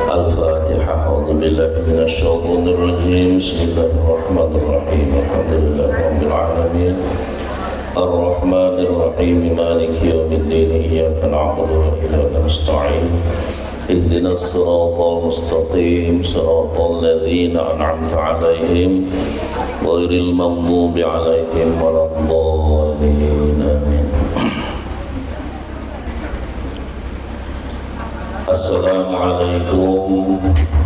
Al-Fatihah. A'udzubillahi minasyaitonir rajim. Bismillahirrahmanirrahim. Alhamdulillahirabbil alamin. Ar-Rahmanir Rahim. Maliki yaumiddin. Iyyaka na'budu wa iyyaka nasta'in. Ihdinas siratal mustaqim. Siratal ladzina an'amta 'alaihim ghairil maghdubi 'alaihim waladdallin. Amin. Assalamualaikum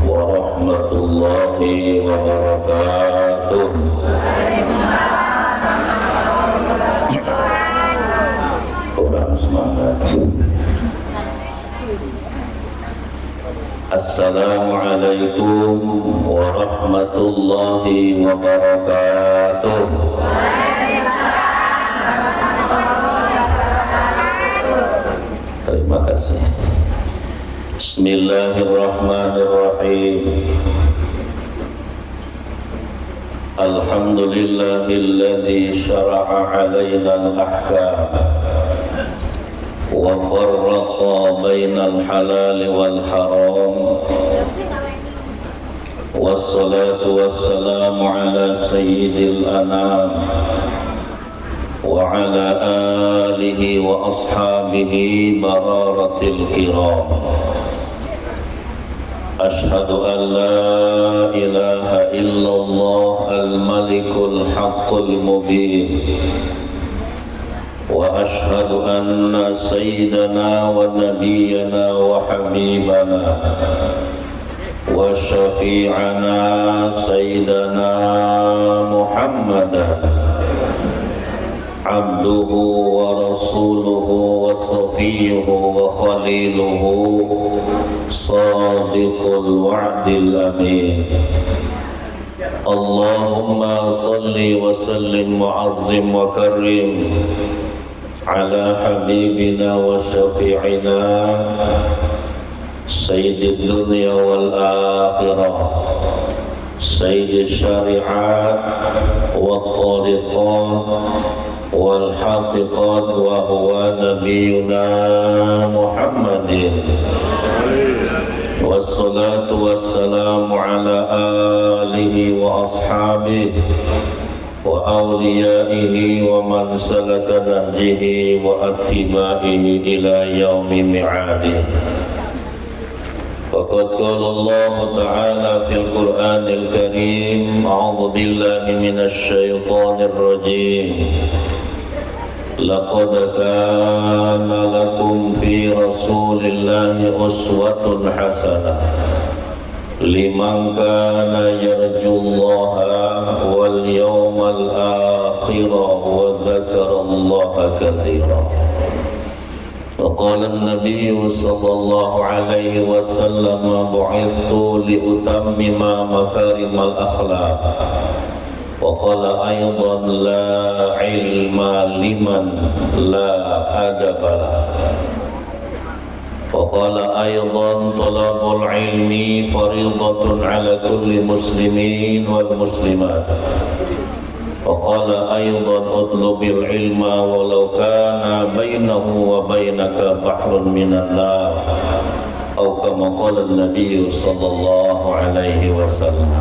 warahmatullahi wabarakatuh. Kurang semangat. Assalamualaikum warahmatullahi wabarakatuh. Terima kasih. Bismillahirrahmanirrahim. Alhamdulillahilladzi syara'a 'alaina al-ahkam wa farraqa bainal halal wal haram. Wassalatu wassalamu ala sayyidil anam wa ala alihi wa ashabihi bararatil kiram. Ashhadu an la ilaha illallah al-malikul haqqul mubin. Wa ashhadu anna sayyidana wa nabiyyana wa habibana wa syafi'ana sayyidana Muhammadan abduhu wa rasuluhu wa safiyuhu wa khaliluhu sadiqul wa'dil amin. Allahumma salli wa sallim mu'azzim wa karim ala habibina wa syafi'ina sayyidid dunya wal akhirah sayyidil syari'at wa tariqat wal haqiqat wa huwa nabiyuna Muhammadin. Wassalatu wassalamu ala alihi wa ashabihi wa awliyaihi wa man salaka nahjihi wa attiba'ihi ila yaumi mi'adih. Faqad qala Allah ta'ala fil Qur'anil Karim, a'udzu billahi minasy syaithanir rajim. Laqad kana lakum fi rasulillahi uswatun hasanah liman kana yarjullaha wal yawmal akhir wa dzakarallaha katsiran. Wa qala an-nabiy sallallahu alaihi wasallam bu'ithtu li utammima makarimal akhlaq. وقال أيضا لا علم لمن لا أدب له. وقال أيضا طلب العلم فريضة على كل مسلمين والمسلمات. وقال أيضا اطلب العلم ولو كان بينه وبينك بحر من النار أو كما قال النبي صلى الله عليه وسلم.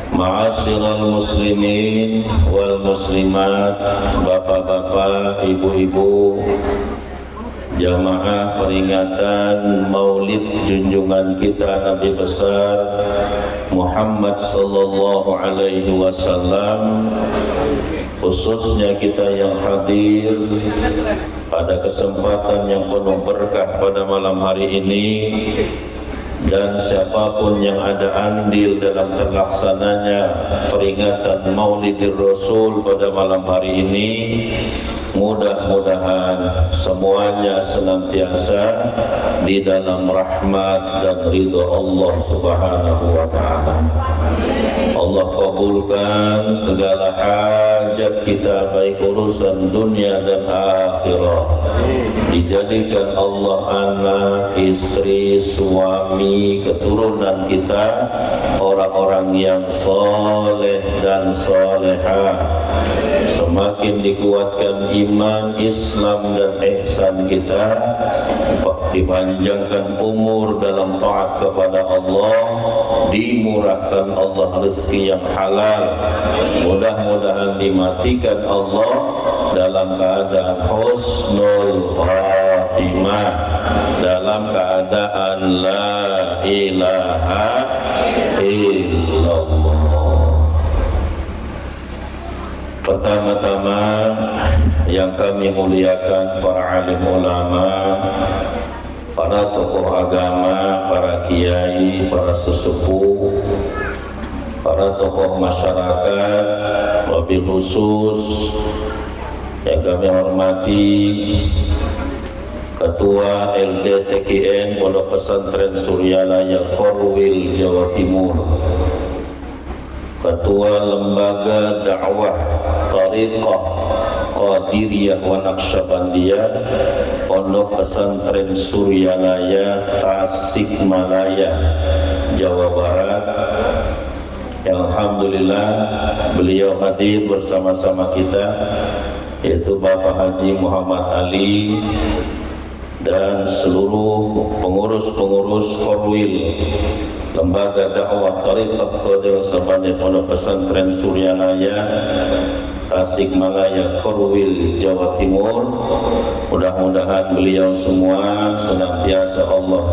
Ma'asyiral muslimin wal muslimat, bapak-bapak, ibu-ibu, jamaah peringatan Maulid junjungan kita Nabi besar Muhammad sallallahu alaihi wasallam, khususnya kita yang hadir pada kesempatan yang penuh berkah pada malam hari ini, dan siapapun yang ada andil dalam terlaksananya peringatan Maulidir Rasul pada malam hari ini, mudah-mudahan semuanya senantiasa di dalam rahmat dan ridha Allah Subhanahu wa Ta'ala. Allah kabulkan segala hajat kita, baik urusan dunia dan akhirat. Dijadikan Allah anak, istri, suami, keturunan kita orang-orang yang soleh dan solehah. Semakin dikuatkan iman, Islam dan ihsan kita, dipanjangkan umur dalam taat kepada Allah, dimurahkan Allah rezeki yang halal, mudah-mudahan dimatikan Allah dalam keadaan husnul khatimah, dalam keadaan la ilaha illallah. Pertama-tama yang kami muliakan para alim ulama, para tokoh agama, para kiai, para sesepuh, para tokoh masyarakat, wabil khusus yang kami hormati Ketua LDTKN Pondok Pesantren Suryalaya Korwil, Jawa Timur, Ketua Lembaga Dakwah Thariqah Qadiriyah wa Naqsyabandiyah Pondok Pesantren Suryalaya Tasikmalaya, Jawa Barat, yang alhamdulillah beliau hadir bersama-sama kita, yaitu Bapak Haji Muhammad Ali dan seluruh pengurus-pengurus Korwil Lembaga Dakwah Thariqah Qadiriyah Sabandiyah Pondok Pesantren Suryalaya Tasikmalaya Korwil, Jawa Timur. Mudah-mudahan beliau semua senantiasa Allah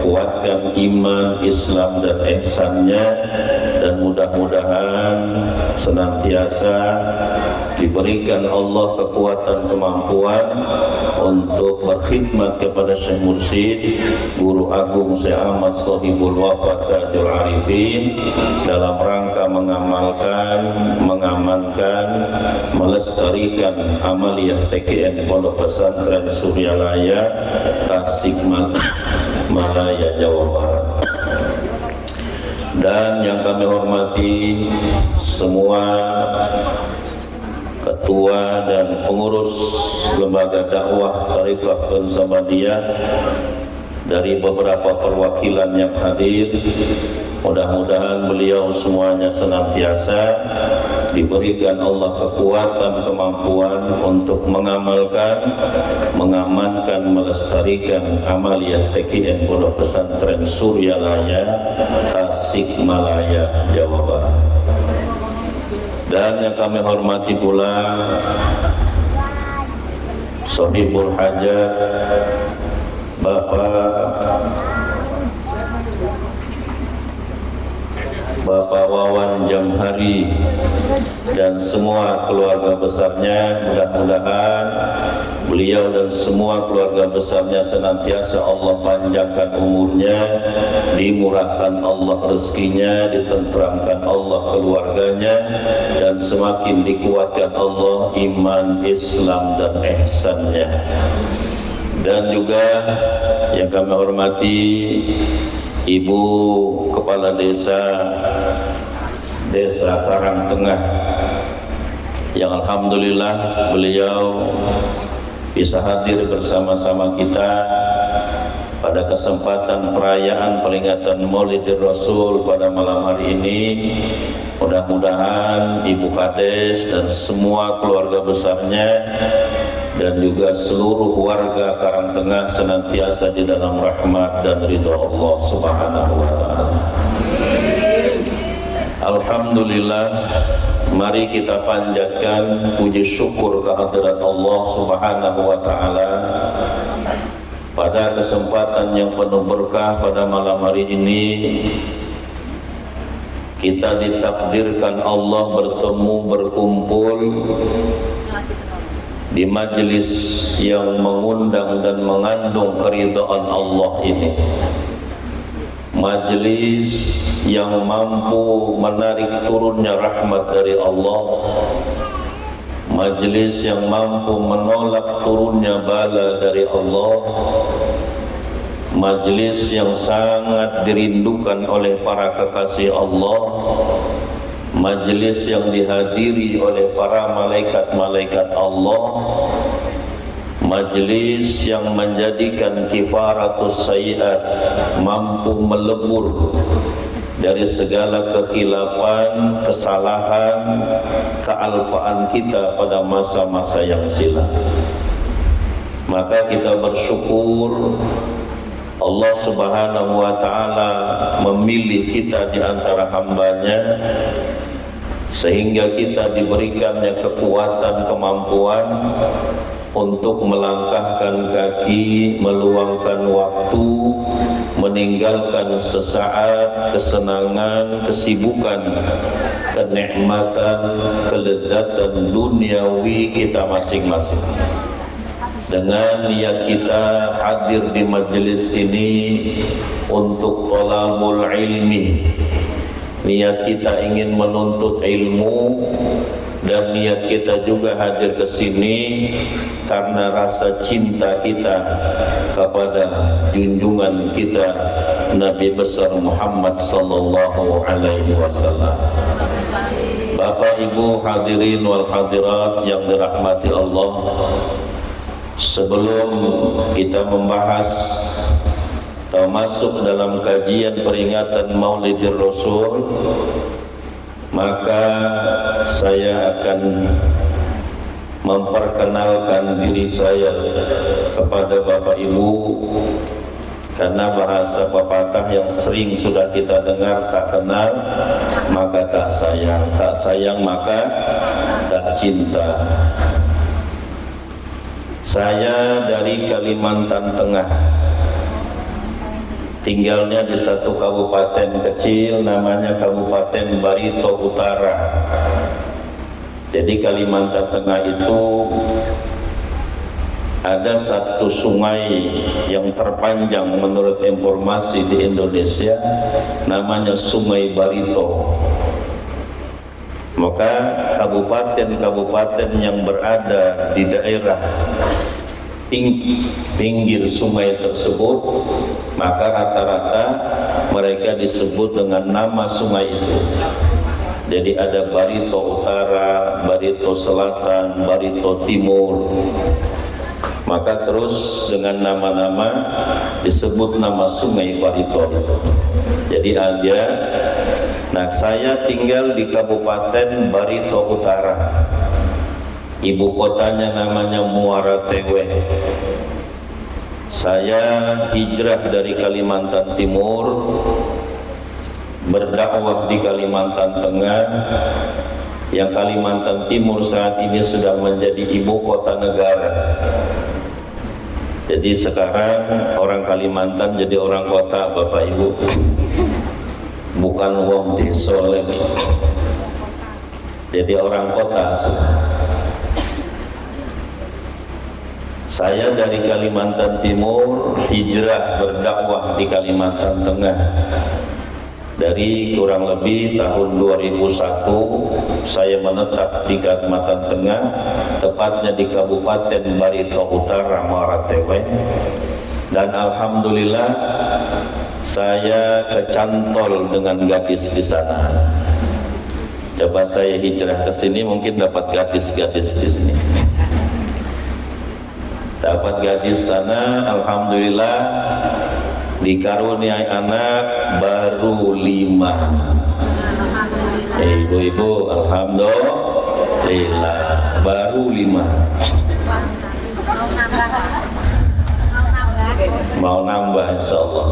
kuatkan iman, Islam dan ihsannya, dan mudah-mudahan senantiasa diberikan Allah kekuatan kemampuan untuk berkhidmat kepada Syekh Mursyid Guru Agung Syekh Ahmad Shahibul Wafat Tajul Arifin dalam rangka mengamankan, melestarikan amaliyah TKN Pondok Pesantren Suryalaya Tasikmalaya, Jawa Barat. Dan yang kami hormati semua ketua dan pengurus lembaga dakwah Thariqah dan Sabandiyah dari beberapa perwakilan yang hadir, mudah-mudahan beliau semuanya senantiasa diberikan Allah kekuatan, kemampuan untuk mengamalkan, mengamankan, melestarikan amaliyah TKN Pondok Pesantren Suryalaya Tasikmalaya, Jawa Barat. Dan yang kami hormati pula Shahibul Hajat Bapak Wawan Jamhari dan semua keluarga besarnya, mudah-mudahan beliau dan semua keluarga besarnya senantiasa Allah panjangkan umurnya, dimurahkan Allah rezekinya, ditenteramkan Allah keluarganya, dan semakin dikuatkan Allah iman, Islam dan ihsannya. Dan juga yang kami hormati Ibu Kepala Desa Karangtengah, yang alhamdulillah beliau bisa hadir bersama-sama kita pada kesempatan perayaan peringatan Maulidir Rasul pada malam hari ini. Mudah-mudahan Ibu Kades dan semua keluarga besarnya dan juga seluruh warga Karangtengah senantiasa di dalam rahmat dan ridha Allah Subhanahu wa Ta'ala. Alhamdulillah, mari kita panjatkan puji syukur kehadirat Allah Subhanahu wa Ta'ala pada kesempatan yang penuh berkah pada malam hari ini. Kita ditakdirkan Allah bertemu, berkumpul di majelis yang mengundang dan mengandung keridhaan Allah ini, majelis yang mampu menarik turunnya rahmat dari Allah, majelis yang mampu menolak turunnya bala dari Allah, majelis yang sangat dirindukan oleh para kekasih Allah, majelis yang dihadiri oleh para malaikat-malaikat Allah, majelis yang menjadikan kifaratus sayyi'at, mampu melebur dari segala kekhilafan, kesalahan, kealpaan kita pada masa-masa yang silam. Maka kita bersyukur Allah Subhanahu wa ta'ala memilih kita di antara hambanya, sehingga kita diberikannya kekuatan, kemampuan untuk melangkahkan kaki, meluangkan waktu, meninggalkan sesaat kesenangan, kesibukan, kenikmatan, kelezatan duniawi kita masing-masing. Dengan niat kita hadir di majelis ini untuk thalabul ilmi, niat kita ingin menuntut ilmu, dan niat kita juga hadir ke sini karena rasa cinta kita kepada junjungan kita Nabi besar Muhammad sallallahu alaihi wasallam. Bapak Ibu hadirin wal hadirat yang dirahmati Allah, sebelum kita membahas atau masuk dalam kajian peringatan Maulidir Rasul, maka saya akan memperkenalkan diri saya kepada Bapak Ibu, karena bahasa pepatah yang sering sudah kita dengar, tak kenal maka tak sayang, tak sayang maka tak cinta. Saya dari Kalimantan Tengah, tinggalnya di satu kabupaten kecil namanya Kabupaten Barito Utara. Jadi Kalimantan Tengah itu ada satu sungai yang terpanjang menurut informasi di Indonesia, namanya Sungai Barito. Maka kabupaten-kabupaten yang berada di daerah pinggir sungai tersebut, maka rata-rata mereka disebut dengan nama sungai itu. Jadi ada Barito Utara, Barito Selatan, Barito Timur. Maka terus dengan nama-nama disebut nama sungai Barito itu. Jadi ada. Nah, saya tinggal di Kabupaten Barito Utara. Ibu kotanya namanya Muara Tewe. Saya hijrah dari Kalimantan Timur, berdakwah di Kalimantan Tengah, yang Kalimantan Timur saat ini sudah menjadi ibu kota negara. Jadi sekarang orang Kalimantan jadi orang kota, Bapak Ibu, bukan wong desa lagi, jadi orang kota. Saya dari Kalimantan Timur hijrah berdakwah di Kalimantan Tengah dari kurang lebih tahun 2001. Saya menetap di Kalimantan Tengah, tepatnya di Kabupaten Barito Utara, Muara Tewe, dan alhamdulillah saya kecantol dengan gadis di sana. Coba saya hijrah ke sini, mungkin dapat gadis-gadis di sini. Dapat gadis sana, alhamdulillah dikaruniai anak baru 5. Ibu-ibu, alhamdulillah baru 5. Mau nambah insyaallah.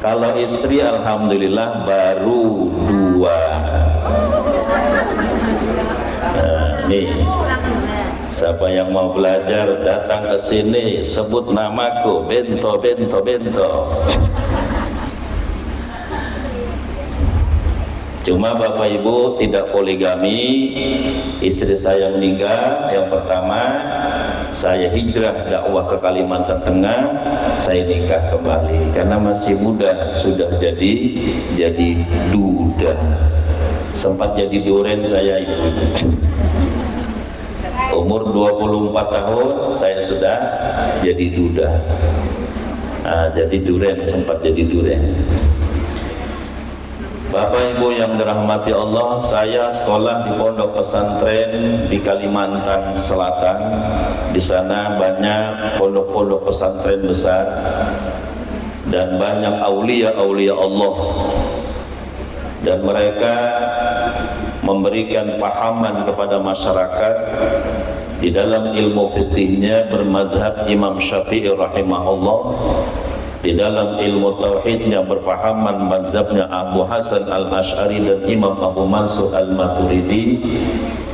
Kalau istri alhamdulillah baru 2. Nah, nih, siapa yang mau belajar datang ke sini, sebut namaku, Bento. Cuma Bapak Ibu tidak poligami. Istri saya meninggal yang pertama, saya hijrah dakwah ke Kalimantan Tengah, saya nikah kembali karena masih muda, sudah jadi duda. Sempat jadi duren saya, ibu. Umur 24 tahun saya sudah jadi duda. Jadi duren, sempat jadi duren. Bapak Ibu yang dirahmati Allah, saya sekolah di pondok pesantren di Kalimantan Selatan. Di sana banyak pondok-pondok pesantren besar dan banyak aulia-aulia Allah, dan mereka memberikan pahaman kepada masyarakat di dalam ilmu fikihnya bermadhab Imam Syafi'i rahimahullah, di dalam ilmu tauhidnya berpahaman mazhabnya Abu Hasan al-Ash'ari dan Imam Abu Mansur al-Maturidi,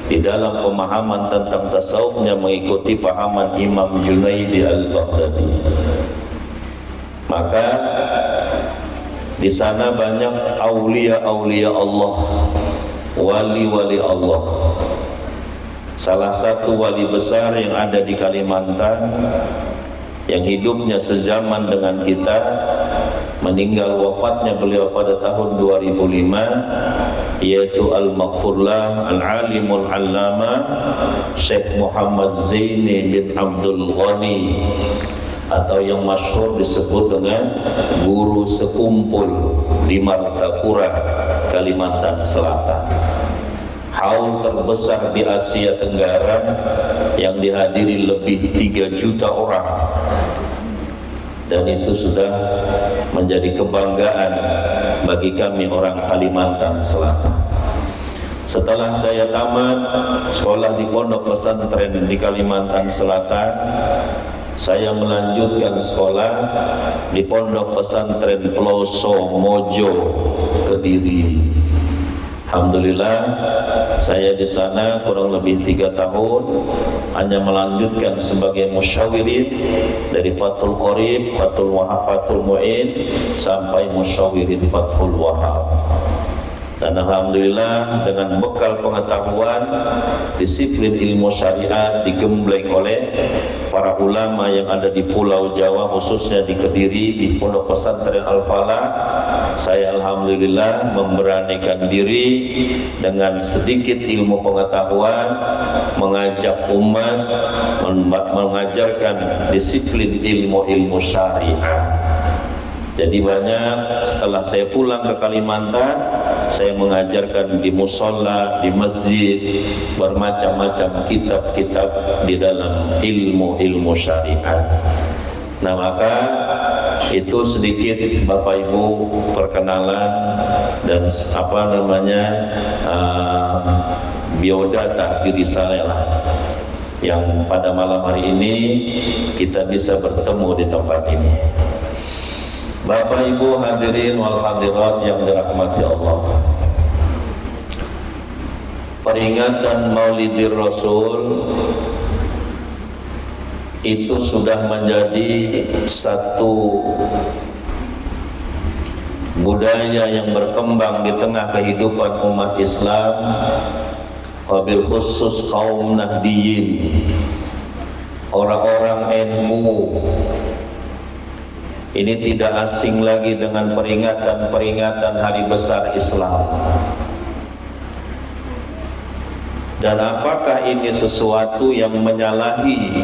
di dalam pemahaman tentang tasawufnya mengikuti pahaman Imam Junaidi al-Baghdadi. Maka di sana banyak aulia-aulia Allah, wali-wali Allah. Salah satu wali besar yang ada di Kalimantan, yang hidupnya sezaman dengan kita, meninggal wafatnya beliau pada tahun 2005, yaitu Al-Maghfurlah Al-Alimul Allama Syekh Muhammad Zaini bin Abdul Ghani, atau yang masyhur disebut dengan Guru Sekumpul di Martapura, Kalimantan Selatan. Haul terbesar di Asia Tenggara yang dihadiri lebih 3 juta orang, dan itu sudah menjadi kebanggaan bagi kami orang Kalimantan Selatan. Setelah saya tamat sekolah di pondok pesantren di Kalimantan Selatan, saya melanjutkan sekolah di pondok pesantren Peloso Mojo, Kediri. Alhamdulillah, saya di sana kurang lebih 3 tahun, hanya melanjutkan sebagai musyawirin dari Fathul Qorib, Fathul Wahab, Fathul Mu'in sampai musyawirin Fathul Wahab. Dan alhamdulillah dengan bekal pengetahuan disiplin ilmu syariat digembleng oleh para ulama yang ada di Pulau Jawa, khususnya di Kediri di Pondok Pesantren Al-Falah, saya alhamdulillah memberanikan diri dengan sedikit ilmu pengetahuan mengajak umat, mengajarkan disiplin ilmu-ilmu syariat. Jadi banyak setelah saya pulang ke Kalimantan, saya mengajarkan di musola, di masjid, bermacam-macam kitab-kitab di dalam ilmu-ilmu syariat. Nah, maka itu sedikit Bapak Ibu perkenalan dan biodata diri saya lah, yang pada malam hari ini kita bisa bertemu di tempat ini. Bapak Ibu hadirin wal hadirat yang dirahmati Allah, peringatan Maulidir Rasul itu sudah menjadi satu budaya yang berkembang di tengah kehidupan umat Islam, wabil khusus kaum Nahdiyin, orang-orang NU. Ini tidak asing lagi dengan peringatan-peringatan hari besar Islam. Dan apakah ini sesuatu yang menyalahi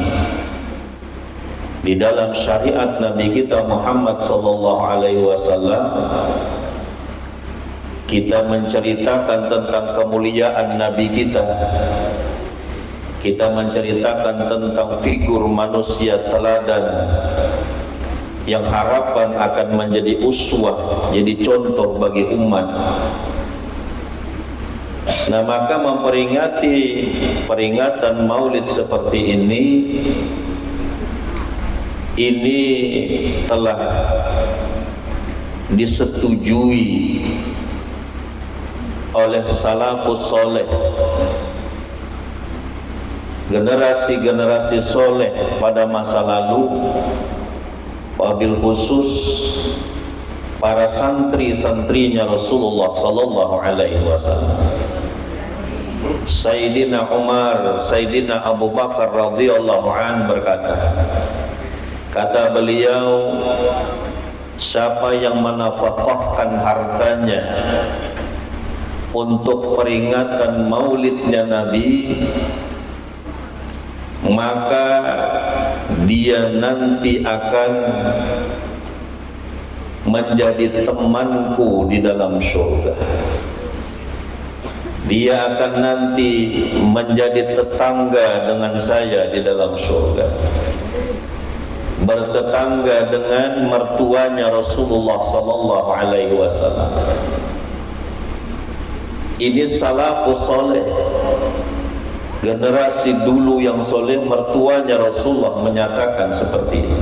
di dalam syariat Nabi kita Muhammad sallallahu alaihi wasallam? Kita menceritakan tentang kemuliaan Nabi kita. Kita menceritakan tentang figur manusia teladan yang harapan akan menjadi uswah, jadi contoh bagi umat. Nah, maka memperingati peringatan Maulid seperti ini telah disetujui oleh salafus soleh, generasi-generasi soleh pada masa lalu, wabil khusus para santri-santrinya Rasulullah sallallahu alaihi wasallam. Sayyidina Umar, Sayyidina Abu Bakar radhiyallahu an berkata, kata beliau, siapa yang menafkahkan hartanya untuk peringatan maulidnya Nabi, maka dia nanti akan menjadi temanku di dalam surga. Dia akan nanti menjadi tetangga dengan saya di dalam surga, bertetangga dengan mertuanya Rasulullah sallallahu alaihi wasallam. Ini salafus saleh, generasi dulu yang soleh, mertuanya Rasulullah menyatakan seperti itu.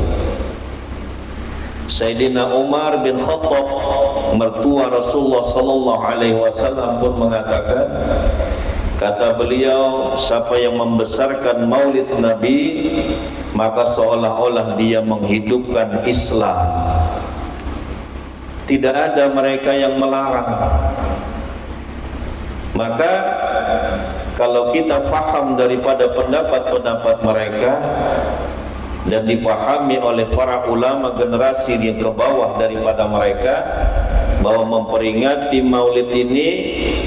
Sayyidina Umar bin Khattab, mertua Rasulullah sallallahu alaihi wasallam pun mengatakan, kata beliau, siapa yang membesarkan maulid Nabi, maka seolah-olah dia menghidupkan Islam. Tidak ada mereka yang melarang. Maka kalau kita faham daripada pendapat-pendapat mereka dan difahami oleh para ulama generasi yang ke bawah daripada mereka, bahwa memperingati maulid ini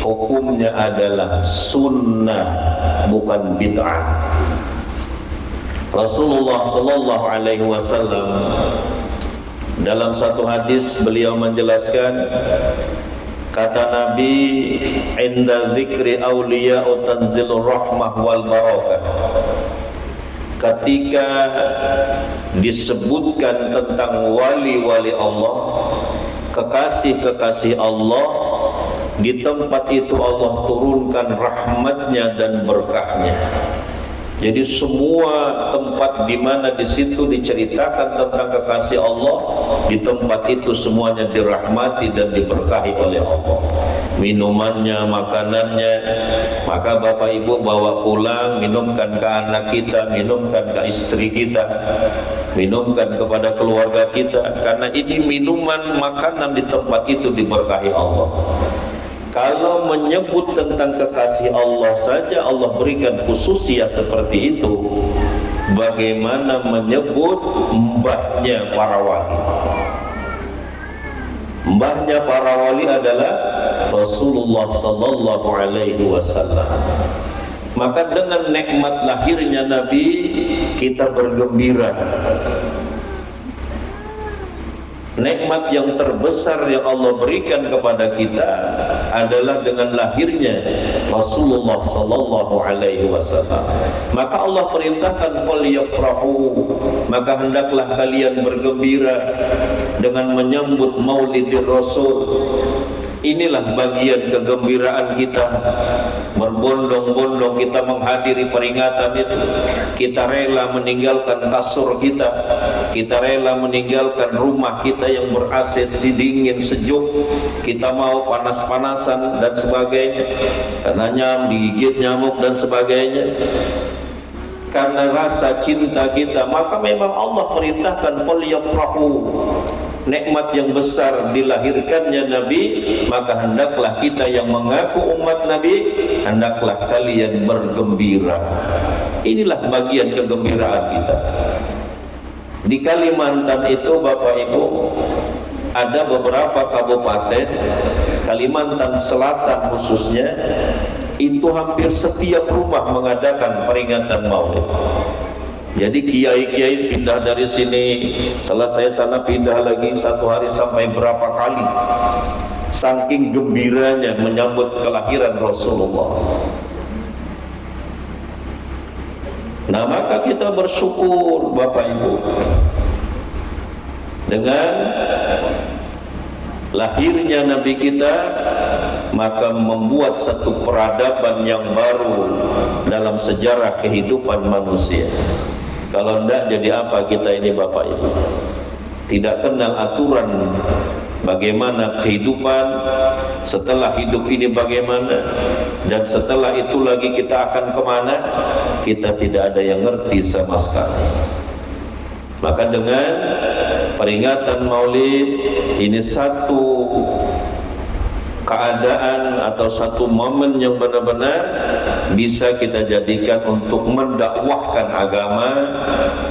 hukumnya adalah sunnah, bukan bid'ah. Rasulullah sallallahu alaihi wasallam dalam satu hadis beliau menjelaskan, kata Nabi, inda dzikri awliya'u tanzilur rahmah wal barakah. Ketika disebutkan tentang wali-wali Allah, kekasih-kekasih Allah, di tempat itu Allah turunkan rahmatnya dan berkahnya. Jadi semua tempat di mana di situ diceritakan tentang kekasih Allah, di tempat itu semuanya dirahmati dan diberkahi oleh Allah. Minumannya, makanannya, maka Bapak Ibu bawa pulang, minumkan ke anak kita, minumkan ke istri kita, minumkan kepada keluarga kita, karena ini minuman, makanan di tempat itu diberkahi Allah. Kalau menyebut tentang kekasih Allah saja Allah berikan khususiyah seperti itu, bagaimana menyebut mbahnya para wali? Mbahnya para wali adalah Rasulullah sallallahu alaihi wasallam. Maka dengan nikmat lahirnya Nabi kita bergembira. Nikmat yang terbesar yang Allah berikan kepada kita adalah dengan lahirnya Rasulullah sallallahu alaihi wasallam. Maka Allah perintahkan falyafrahu, maka hendaklah kalian bergembira dengan menyambut Maulidir Rasul. Inilah bagian kegembiraan kita, berbondong-bondong kita menghadiri peringatan itu. Kita rela meninggalkan kasur kita, kita rela meninggalkan rumah kita yang ber-AC dingin sejuk, kita mau panas-panasan dan sebagainya, karena digigit nyamuk dan sebagainya. Karena rasa cinta kita, maka memang Allah perintahkan falyafrahu. Nikmat yang besar dilahirkannya Nabi, maka hendaklah kita yang mengaku umat Nabi, hendaklah kalian bergembira. Inilah bagian kegembiraan kita. Di Kalimantan itu Bapak Ibu ada beberapa kabupaten, Kalimantan Selatan khususnya, itu hampir setiap rumah mengadakan peringatan Maulid. Jadi kiai-kiai pindah dari sini, selesai sana pindah lagi, satu hari sampai berapa kali, saking gembiranya menyambut kelahiran Rasulullah. Nah, maka kita bersyukur Bapak Ibu dengan lahirnya Nabi kita, maka membuat satu peradaban yang baru dalam sejarah kehidupan manusia. Kalau tidak, jadi apa kita ini Bapak Ibu? Tidak kenal aturan bagaimana kehidupan, setelah hidup ini bagaimana, dan setelah itu lagi kita akan kemana, kita tidak ada yang ngerti sama sekali. Maka dengan peringatan Maulid ini satu keadaan atau satu momen yang benar-benar bisa kita jadikan untuk mendakwahkan agama,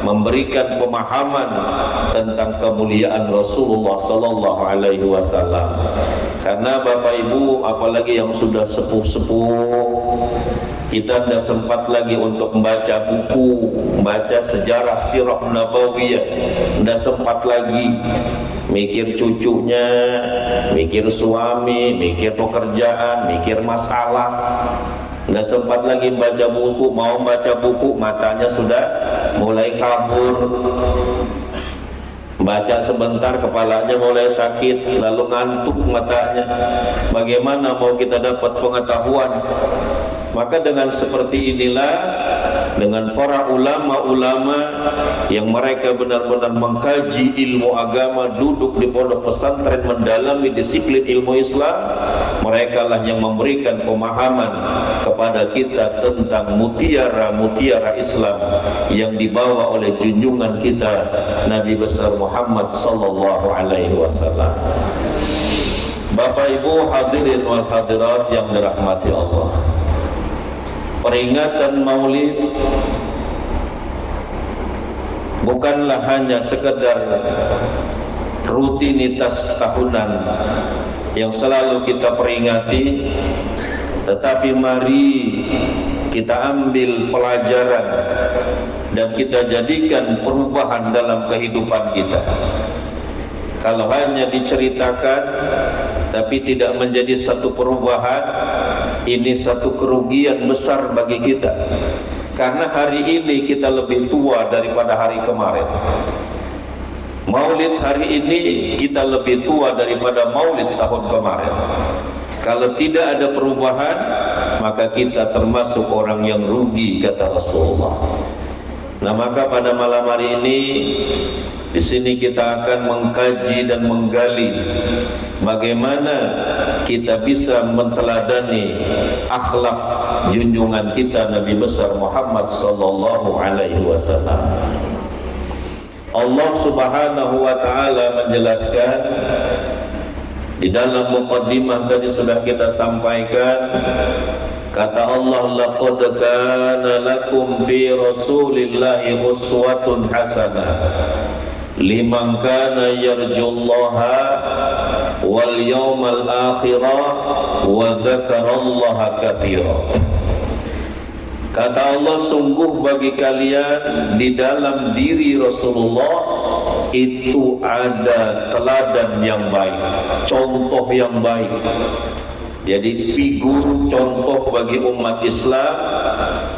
memberikan pemahaman tentang kemuliaan Rasulullah sallallahu alaihi wasallam. Karena Bapak Ibu, apalagi yang sudah sepuh-sepuh, kita tidak sempat lagi untuk membaca buku, membaca sejarah sirah nabawiyah, tidak sempat lagi mikir cucunya, mikir suami, mikir pekerjaan, mikir masalah. Tidak sempat lagi baca buku, mau baca buku matanya sudah mulai kabur. Baca sebentar kepalanya mulai sakit, lalu ngantuk matanya. Bagaimana mau kita dapat pengetahuan? Maka dengan seperti inilah, dengan para ulama-ulama yang mereka benar-benar mengkaji ilmu agama, duduk di pondok pesantren, mendalami disiplin ilmu Islam, mereka lah yang memberikan pemahaman kepada kita tentang mutiara-mutiara Islam yang dibawa oleh junjungan kita Nabi besar Muhammad sallallahu alaihi wasallam. Bapak Ibu hadirin wal hadirat yang dirahmati Allah, peringatan Maulid bukanlah hanya sekedar rutinitas tahunan yang selalu kita peringati, tetapi mari kita ambil pelajaran dan kita jadikan perubahan dalam kehidupan kita. Kalau hanya diceritakan tapi tidak menjadi satu perubahan, ini satu kerugian besar bagi kita. Karena hari ini kita lebih tua daripada hari kemarin. Maulid hari ini kita lebih tua daripada Maulid tahun kemarin. Kalau tidak ada perubahan, maka kita termasuk orang yang rugi, kata Rasulullah. Nah, maka pada malam hari ini di sini kita akan mengkaji dan menggali bagaimana kita bisa menteladani akhlak junjungan kita Nabi besar Muhammad sallallahu alaihi wasallam. Allah Subhanahu wa taala menjelaskan di dalam muqaddimah tadi sudah kita sampaikan, kata Allah, laqad kana lakum fi rasulillahi uswatun hasanah liman kana yarjullaha wal yawmal akhirah wa dzakarallaha katsira. Kata Allah, sungguh bagi kalian di dalam diri Rasulullah itu ada teladan yang baik, contoh yang baik. Jadi figur contoh bagi umat Islam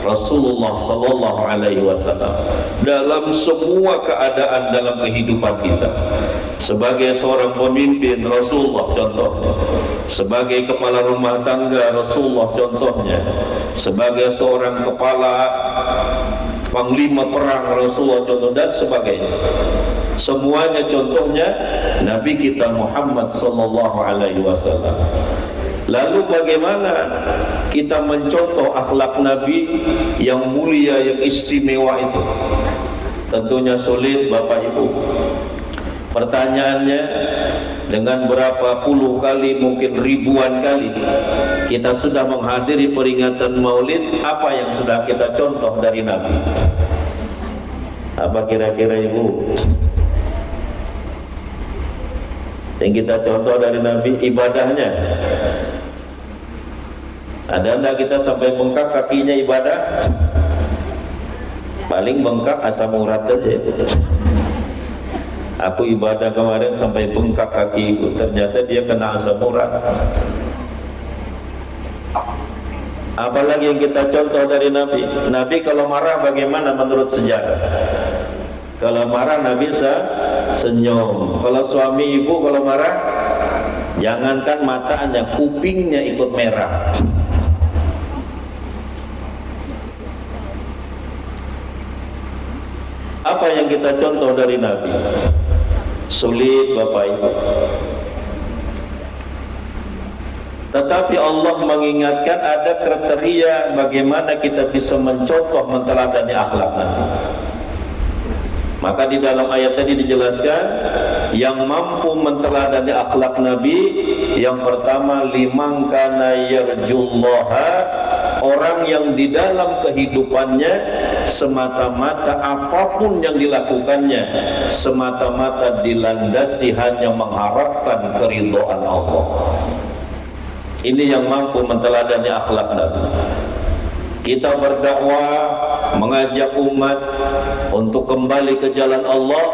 Rasulullah sallallahu alaihi wasallam dalam semua keadaan dalam kehidupan kita. Sebagai seorang pemimpin, Rasulullah contohnya. Sebagai kepala rumah tangga, Rasulullah contohnya. Sebagai seorang kepala panglima perang, Rasulullah contoh, dan sebagainya. Semuanya contohnya Nabi kita Muhammad sallallahu alaihi wasallam. Lalu bagaimana kita mencontoh akhlak Nabi yang mulia, yang istimewa itu? Tentunya sulit, Bapak Ibu. Pertanyaannya, dengan berapa puluh kali, mungkin ribuan kali kita sudah menghadiri peringatan Maulid, apa yang sudah kita contoh dari Nabi? Apa kira-kira Ibu? Yang kita contoh dari Nabi, ibadahnya. Ada enggak kita sampai bengkak kakinya ibadah? Paling bengkak asam urat aja. Aku ibadah kemarin sampai bengkak kakiku, ternyata dia kena asam urat. Apalagi yang kita contoh dari Nabi. Nabi kalau marah bagaimana menurut sejarah? Kalau marah Nabi senyum. Kalau suami ibu kalau marah, jangankan matanya, kupingnya ikut merah. Apa yang kita contoh dari Nabi? Sulit, Bapak Ibu. Tetapi Allah mengingatkan ada kriteria bagaimana kita bisa mencontoh, menteladani akhlak Nabi. Maka di dalam ayat tadi dijelaskan, yang mampu menteladani akhlak Nabi, yang pertama liman kana yarjullaha, orang yang di dalam kehidupannya semata-mata apapun yang dilakukannya semata-mata dilandasi hanya mengharapkan keridhaan Allah. Ini yang mampu menteladani akhlak Nabi. Kita berdakwah, mengajak umat untuk kembali ke jalan Allah,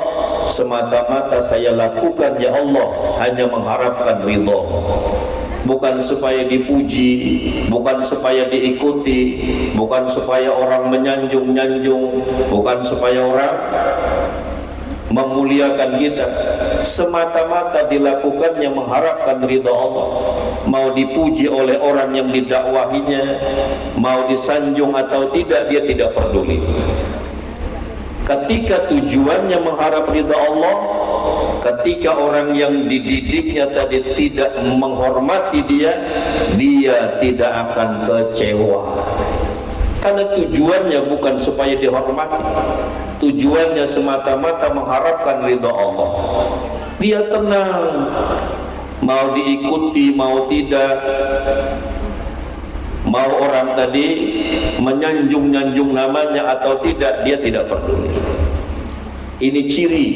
semata-mata saya lakukan ya Allah hanya mengharapkan ridha. Bukan supaya dipuji, bukan supaya diikuti, bukan supaya orang menyanjung-nyanjung, bukan supaya orang memuliakan kita. Semata-mata dilakukannya mengharapkan ridha Allah. Mau dipuji oleh orang yang didakwahinya, mau disanjung atau tidak, dia tidak peduli. Ketika tujuannya mengharap ridha Allah, ketika orang yang dididiknya tadi tidak menghormati dia, dia tidak akan kecewa. Karena tujuannya bukan supaya dihormati, tujuannya semata-mata mengharapkan ridha Allah. Dia tenang, mau diikuti mau tidak, mau orang tadi menyanjung-nyanjung namanya atau tidak, dia tidak peduli. Ini ciri,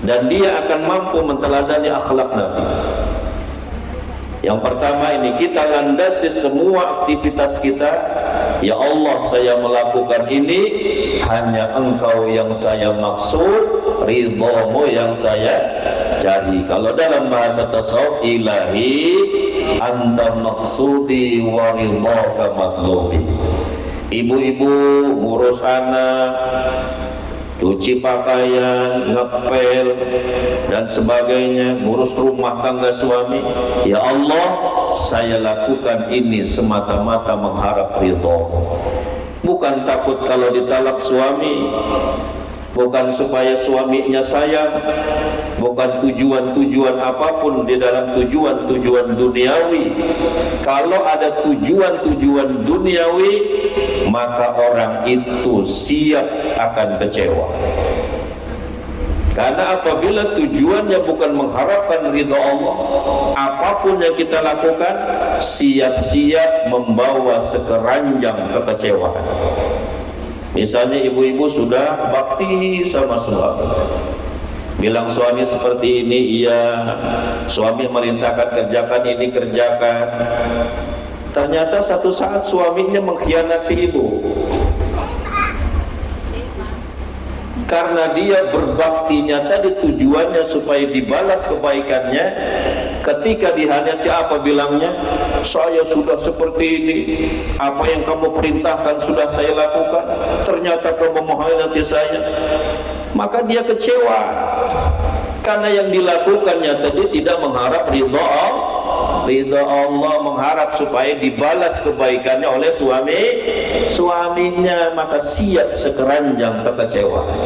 dan dia akan mampu menteladani akhlak Nabi. Yang pertama ini, kita landasi semua aktivitas kita, ya Allah saya melakukan ini hanya Engkau yang saya maksud, ridhamu yang saya cari. Kalau dalam bahasa tasawuf, ilahi anta maksudi wa ridhaka matlubi. Ibu-ibu ngurus anak, cuci pakaian, ngepel dan sebagainya, ngurus rumah tangga suami, ya Allah saya lakukan ini semata-mata mengharap ridha. Bukan takut kalau ditalak suami, bukan supaya suaminya sayang, bukan tujuan-tujuan apapun di dalam tujuan-tujuan duniawi. Kalau ada tujuan-tujuan duniawi, maka orang itu siap akan kecewa. Karena apabila tujuannya bukan mengharapkan ridha Allah, apapun yang kita lakukan siap-siap membawa sekeranjang kekecewaan. Misalnya ibu-ibu sudah bakti sama suami, bilang suami seperti ini, iya, suami merintahkan kerjakan ini, kerjakan. Ternyata satu saat suaminya mengkhianati ibu, karena dia berbaktinya tadi tujuannya supaya dibalas kebaikannya. Ketika dihianati apa bilangnya? Saya sudah seperti ini, apa yang kamu perintahkan sudah saya lakukan, ternyata kamu mengkhianati saya. Maka dia kecewa, karena yang dilakukannya tadi tidak mengharap ridha Allah, mengharap supaya dibalas kebaikannya oleh suaminya, maka siap sekeranjang kekecewaan.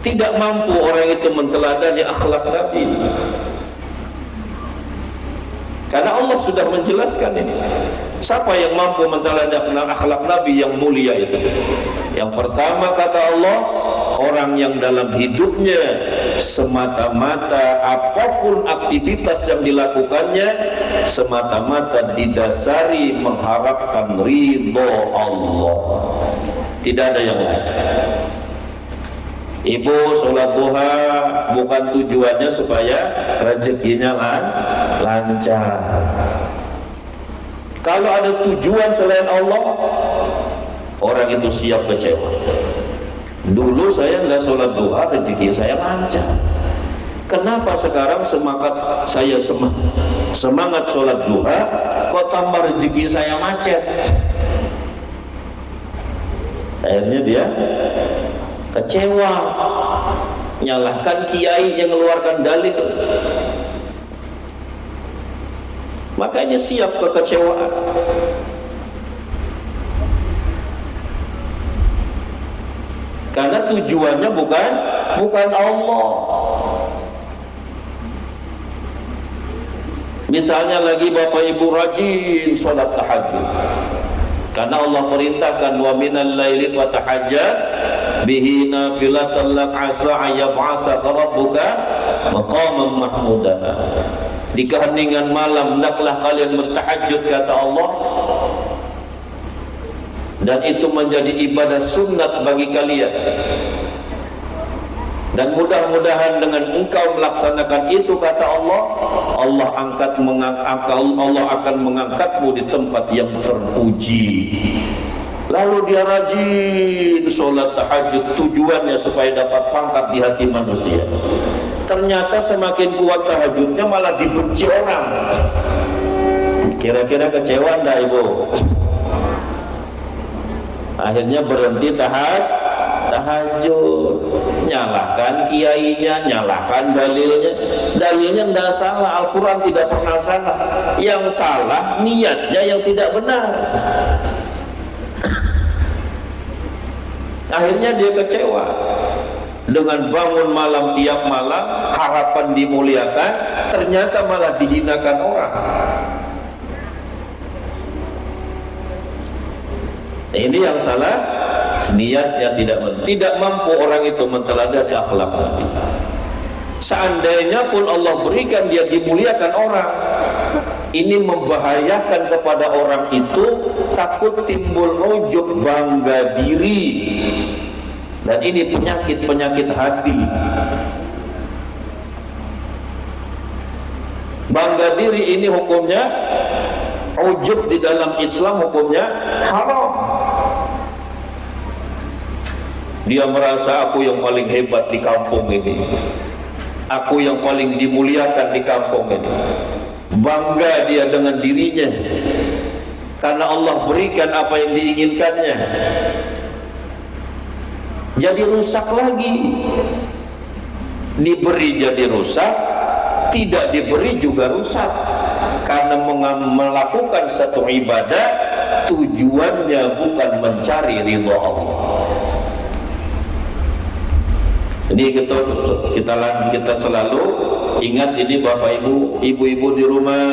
Tidak mampu orang itu menteladani akhlak Nabi, karena Allah sudah menjelaskan ini. Siapa yang mampu menteladani akhlak Nabi yang mulia itu? Yang pertama kata Allah, orang yang dalam hidupnya semata-mata apapun aktivitas yang dilakukannya semata-mata didasari mengharapkan ridho Allah, tidak ada yang lain. Ibu sholat duha bukan tujuannya supaya rezekinya lancar. Kalau ada tujuan selain Allah, orang itu siap kecewa. Dulu saya nggak sholat duha, rezeki saya lancar. Kenapa sekarang saya semangat sholat duha, kok tambah rezeki saya macet? Akhirnya dia kecewa, nyalahkan kiai yang mengeluarkan dalil. Makanya siap kekecewaan. Karena tujuannya bukan Allah. Misalnya lagi bapak ibu rajin sholat tahajud, karena Allah perintahkan wa minal laili fatahajjat bihi nafilatan lak asa ayyab'asaka rabbuka maqaman mahmuda. Di keheningan malam hendaklah kalian bertahajud, kata Allah, dan itu menjadi ibadah sunat bagi kalian. Dan mudah-mudahan dengan engkau melaksanakan itu, kata Allah, Allah akan mengangkatmu di tempat yang terpuji. Lalu dia rajin sholat tahajud, tujuannya supaya dapat pangkat di hati manusia. Ternyata semakin kuat tahajudnya malah dibenci orang. Kira-kira kecewa enggak ibu? Akhirnya berhenti tahajud, nyalahkan kiainya, nyalahkan dalilnya. Dalilnya tidak salah, Al-Quran tidak pernah salah. Yang salah niatnya yang tidak benar. Akhirnya dia kecewa dengan bangun malam tiap malam, harapan dimuliakan, ternyata malah dihinakan orang. Ini yang salah, niatnya tidak mampu orang itu menteladani akhlak Nabi. Seandainya pun Allah berikan dia dimuliakan orang, ini membahayakan kepada orang itu, takut timbul ujub, bangga diri, dan ini penyakit hati. Bangga diri ini hukumnya, ujub di dalam Islam hukumnya haram. Dia merasa aku yang paling hebat di kampung ini, aku yang paling dimuliakan di kampung ini. Bangga dia dengan dirinya karena Allah berikan apa yang diinginkannya. Jadi rusak lagi. Diberi jadi rusak, tidak diberi juga rusak. Karena melakukan satu ibadah tujuannya bukan mencari ridha Allah. Jadi kita selalu ingat ini, Bapak Ibu, ibu-ibu di rumah.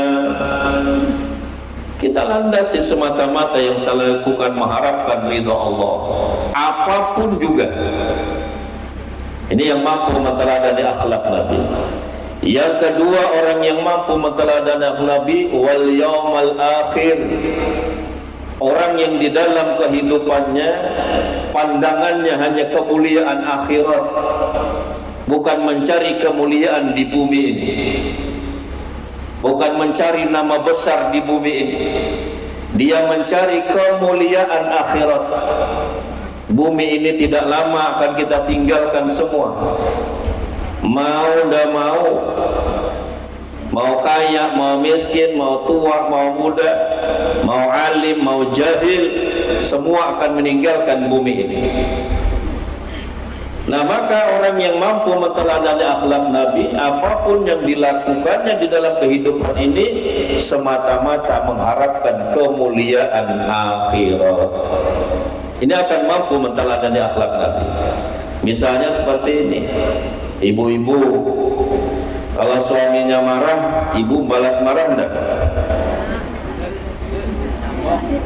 Kita landasi semata-mata yang saya lakukan mengharapkan ridha Allah, apapun juga. Ini yang mampu meneladani akhlak Nabi. Yang kedua, orang yang mampu meneladani akhlak Nabi wal yaumal akhir. Orang yang di dalam kehidupannya pandangannya hanya kemuliaan akhirat, bukan mencari kemuliaan di bumi ini, bukan mencari nama besar di bumi ini. Dia mencari kemuliaan akhirat. Bumi ini tidak lama akan kita tinggalkan semua. Mau tidak mau kaya, mau miskin, mau tua, mau muda, mau alim, mau jahil, semua akan meninggalkan bumi ini. Nah, maka orang yang mampu meneladani akhlak Nabi, apapun yang dilakukannya di dalam kehidupan ini semata-mata mengharapkan kemuliaan akhirat. Ini akan mampu meneladani akhlak Nabi. Misalnya seperti ini, ibu-ibu kalau suaminya marah, ibu balas marah enggak?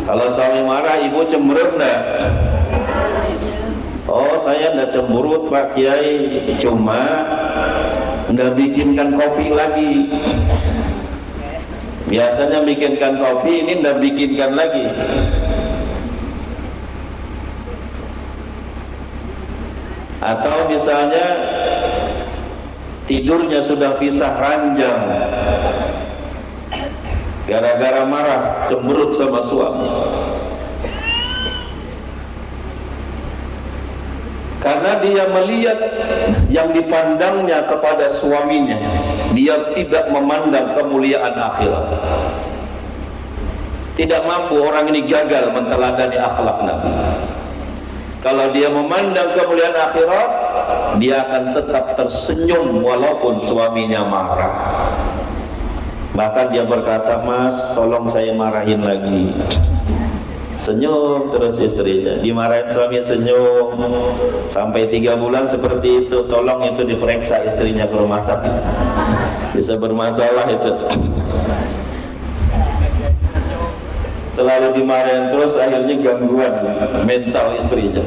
Kalau suami marah, ibu cemberut enggak? Oh, saya enggak cemberut Pak Kiai, cuma enggak bikinkan kopi lagi. Biasanya bikinkan kopi, ini enggak bikinkan lagi. Atau misalnya tidurnya sudah pisah ranjang gara-gara marah, cemberut sama suami. Karena dia melihat yang dipandangnya kepada suaminya, dia tidak memandang kemuliaan akhirat. Tidak mampu orang ini, gagal menteladani akhlak Nabi. Kalau dia memandang kemuliaan akhirat, dia akan tetap tersenyum walaupun suaminya marah. Bahkan dia berkata, "Mas, tolong saya marahin lagi." Senyum terus istrinya. Dimarahin suami, senyum. Sampai 3 bulan seperti itu. Tolong itu diperiksa istrinya ke rumah sakit. Bisa bermasalah itu. Terlalu dimarahin terus, akhirnya gangguan mental istrinya.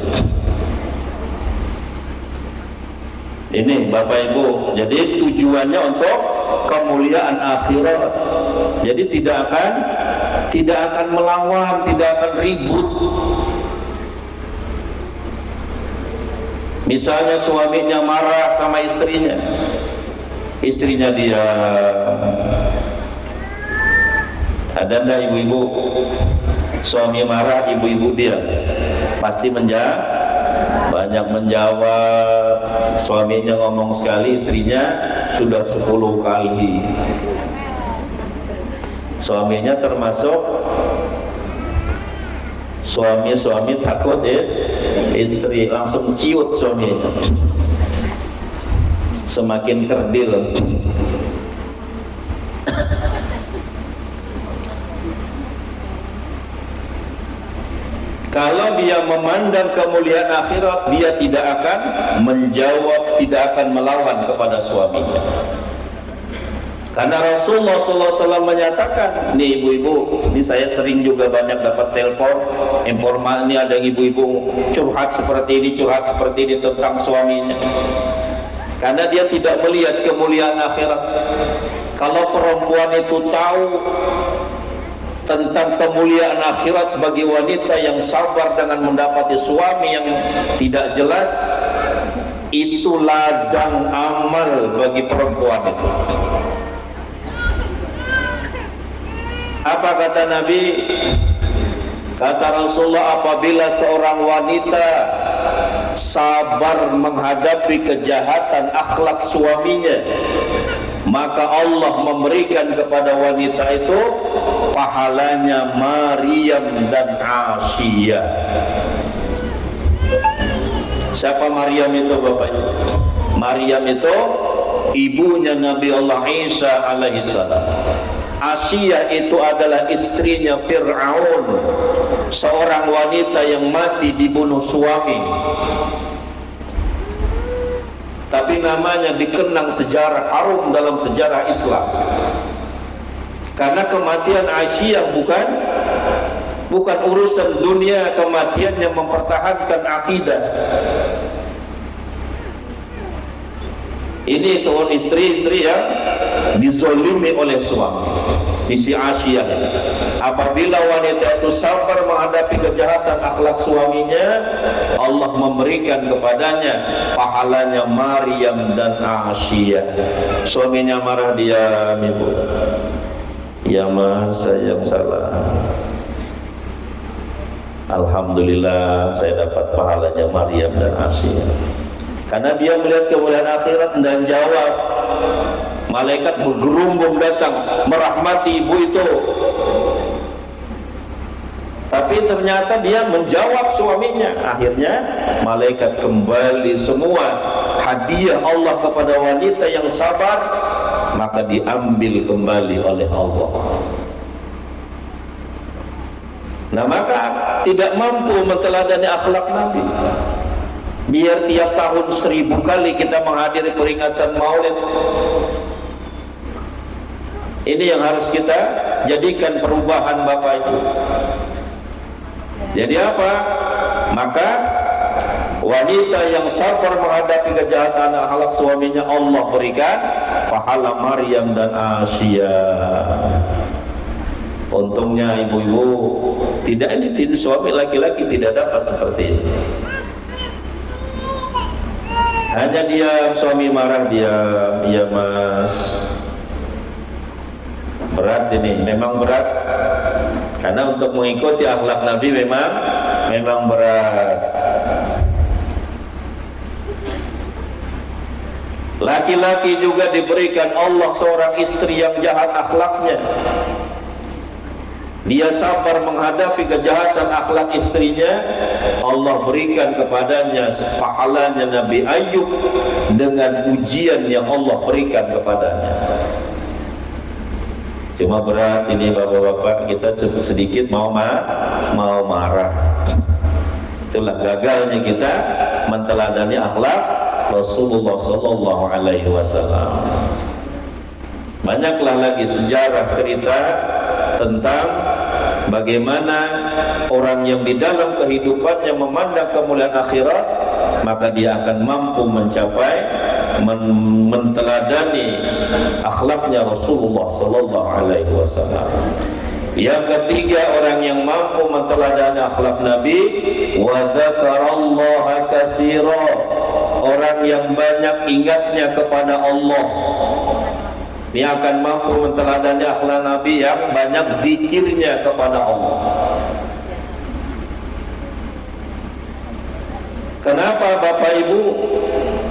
Ini Bapak Ibu, jadi tujuannya untuk kemuliaan akhirat. Jadi tidak akan melawan, tidak akan ribut. Misalnya suaminya marah sama istrinya dia ada enggak ibu-ibu suami marah, ibu-ibu dia pasti banyak menjawab. Suaminya ngomong sekali, istrinya sudah 10 kali. Suaminya termasuk suami takut istri, langsung ciut suaminya, semakin kerdil. Kalau dia memandang kemuliaan akhirat, dia tidak akan menjawab, tidak akan melawan kepada suaminya. Karena Rasulullah SAW menyatakan, nih ibu-ibu, ini saya sering juga banyak dapat telepon, informal, ini ada ibu-ibu curhat seperti ini tentang suaminya. Karena dia tidak melihat kemuliaan akhirat. Kalau perempuan itu tahu tentang kemuliaan akhirat bagi wanita yang sabar dengan mendapati suami yang tidak jelas, itu ladang amal bagi perempuan itu. Apa kata Nabi? Kata Rasulullah, apabila seorang wanita sabar menghadapi kejahatan akhlak suaminya, maka Allah memberikan kepada wanita itu pahalanya Maryam dan Asiyah. Siapa Maryam itu Bapak Ibu? Maryam itu ibunya Nabi Allah Isa alaihissalam. Asiyah itu adalah istrinya Fir'aun, seorang wanita yang mati dibunuh suami. Tapi namanya dikenang sejarah, harum dalam sejarah Islam. Karena kematian Asiyah bukan urusan dunia, kematian yang mempertahankan akidah. Ini seorang istri yang dizolimi oleh suami. Di si Asiyah, apabila wanita itu sabar menghadapi kejahatan akhlak suaminya, Allah memberikan kepadanya pahalanya Maryam dan Asiyah. Suaminya marah, dia ibu, ya mas saya yang salah. Alhamdulillah saya dapat pahalanya Maryam dan Asiyah. Karena dia melihat kemuliaan akhirat dan jawab. Malaikat bergerumbung datang merahmati ibu itu. Tapi ternyata dia menjawab suaminya. Akhirnya malaikat kembali semua hadiah Allah kepada wanita yang sabar, maka diambil kembali oleh Allah. Nah, maka tidak mampu menteladani akhlak Nabi. Biar tiap tahun 1000 kali kita menghadiri peringatan Maulid. Ini yang harus kita jadikan perubahan Bapak Ibu. Jadi apa? Maka wanita yang sabar menghadapi kejahatan akhlak suaminya, Allah berikan pahala Maryam dan Asiyah. Untungnya ibu-ibu tidak suami laki-laki tidak dapat seperti ini. Hanya dia suami marah, dia ya mas. Berat ini, memang berat. Karena untuk mengikuti akhlak Nabi memang berat. Laki-laki juga diberikan Allah seorang istri yang jahat akhlaknya. Dia sabar menghadapi kejahatan akhlak istrinya, Allah berikan kepadanya pahalanya Nabi Ayub dengan ujian yang Allah berikan kepadanya. Cuma berat ini bapak-bapak, kita sedikit mau marah. Itulah gagalnya kita menteladani akhlak Rasulullah Sallallahu Alaihi Wasallam. Banyaklah lagi sejarah cerita tentang bagaimana orang yang di dalam kehidupannya memandang kemuliaan akhirat, maka dia akan mampu mencapai menteladani akhlaknya Rasulullah sallallahu alaihi wasallam. Yang ketiga, orang yang mampu menteladani akhlak Nabi, wa dzakarallaha katsira, orang yang banyak ingatnya kepada Allah. Dia akan mampu menteladani akhlak Nabi yang banyak zikirnya kepada Allah. Kenapa Bapak Ibu?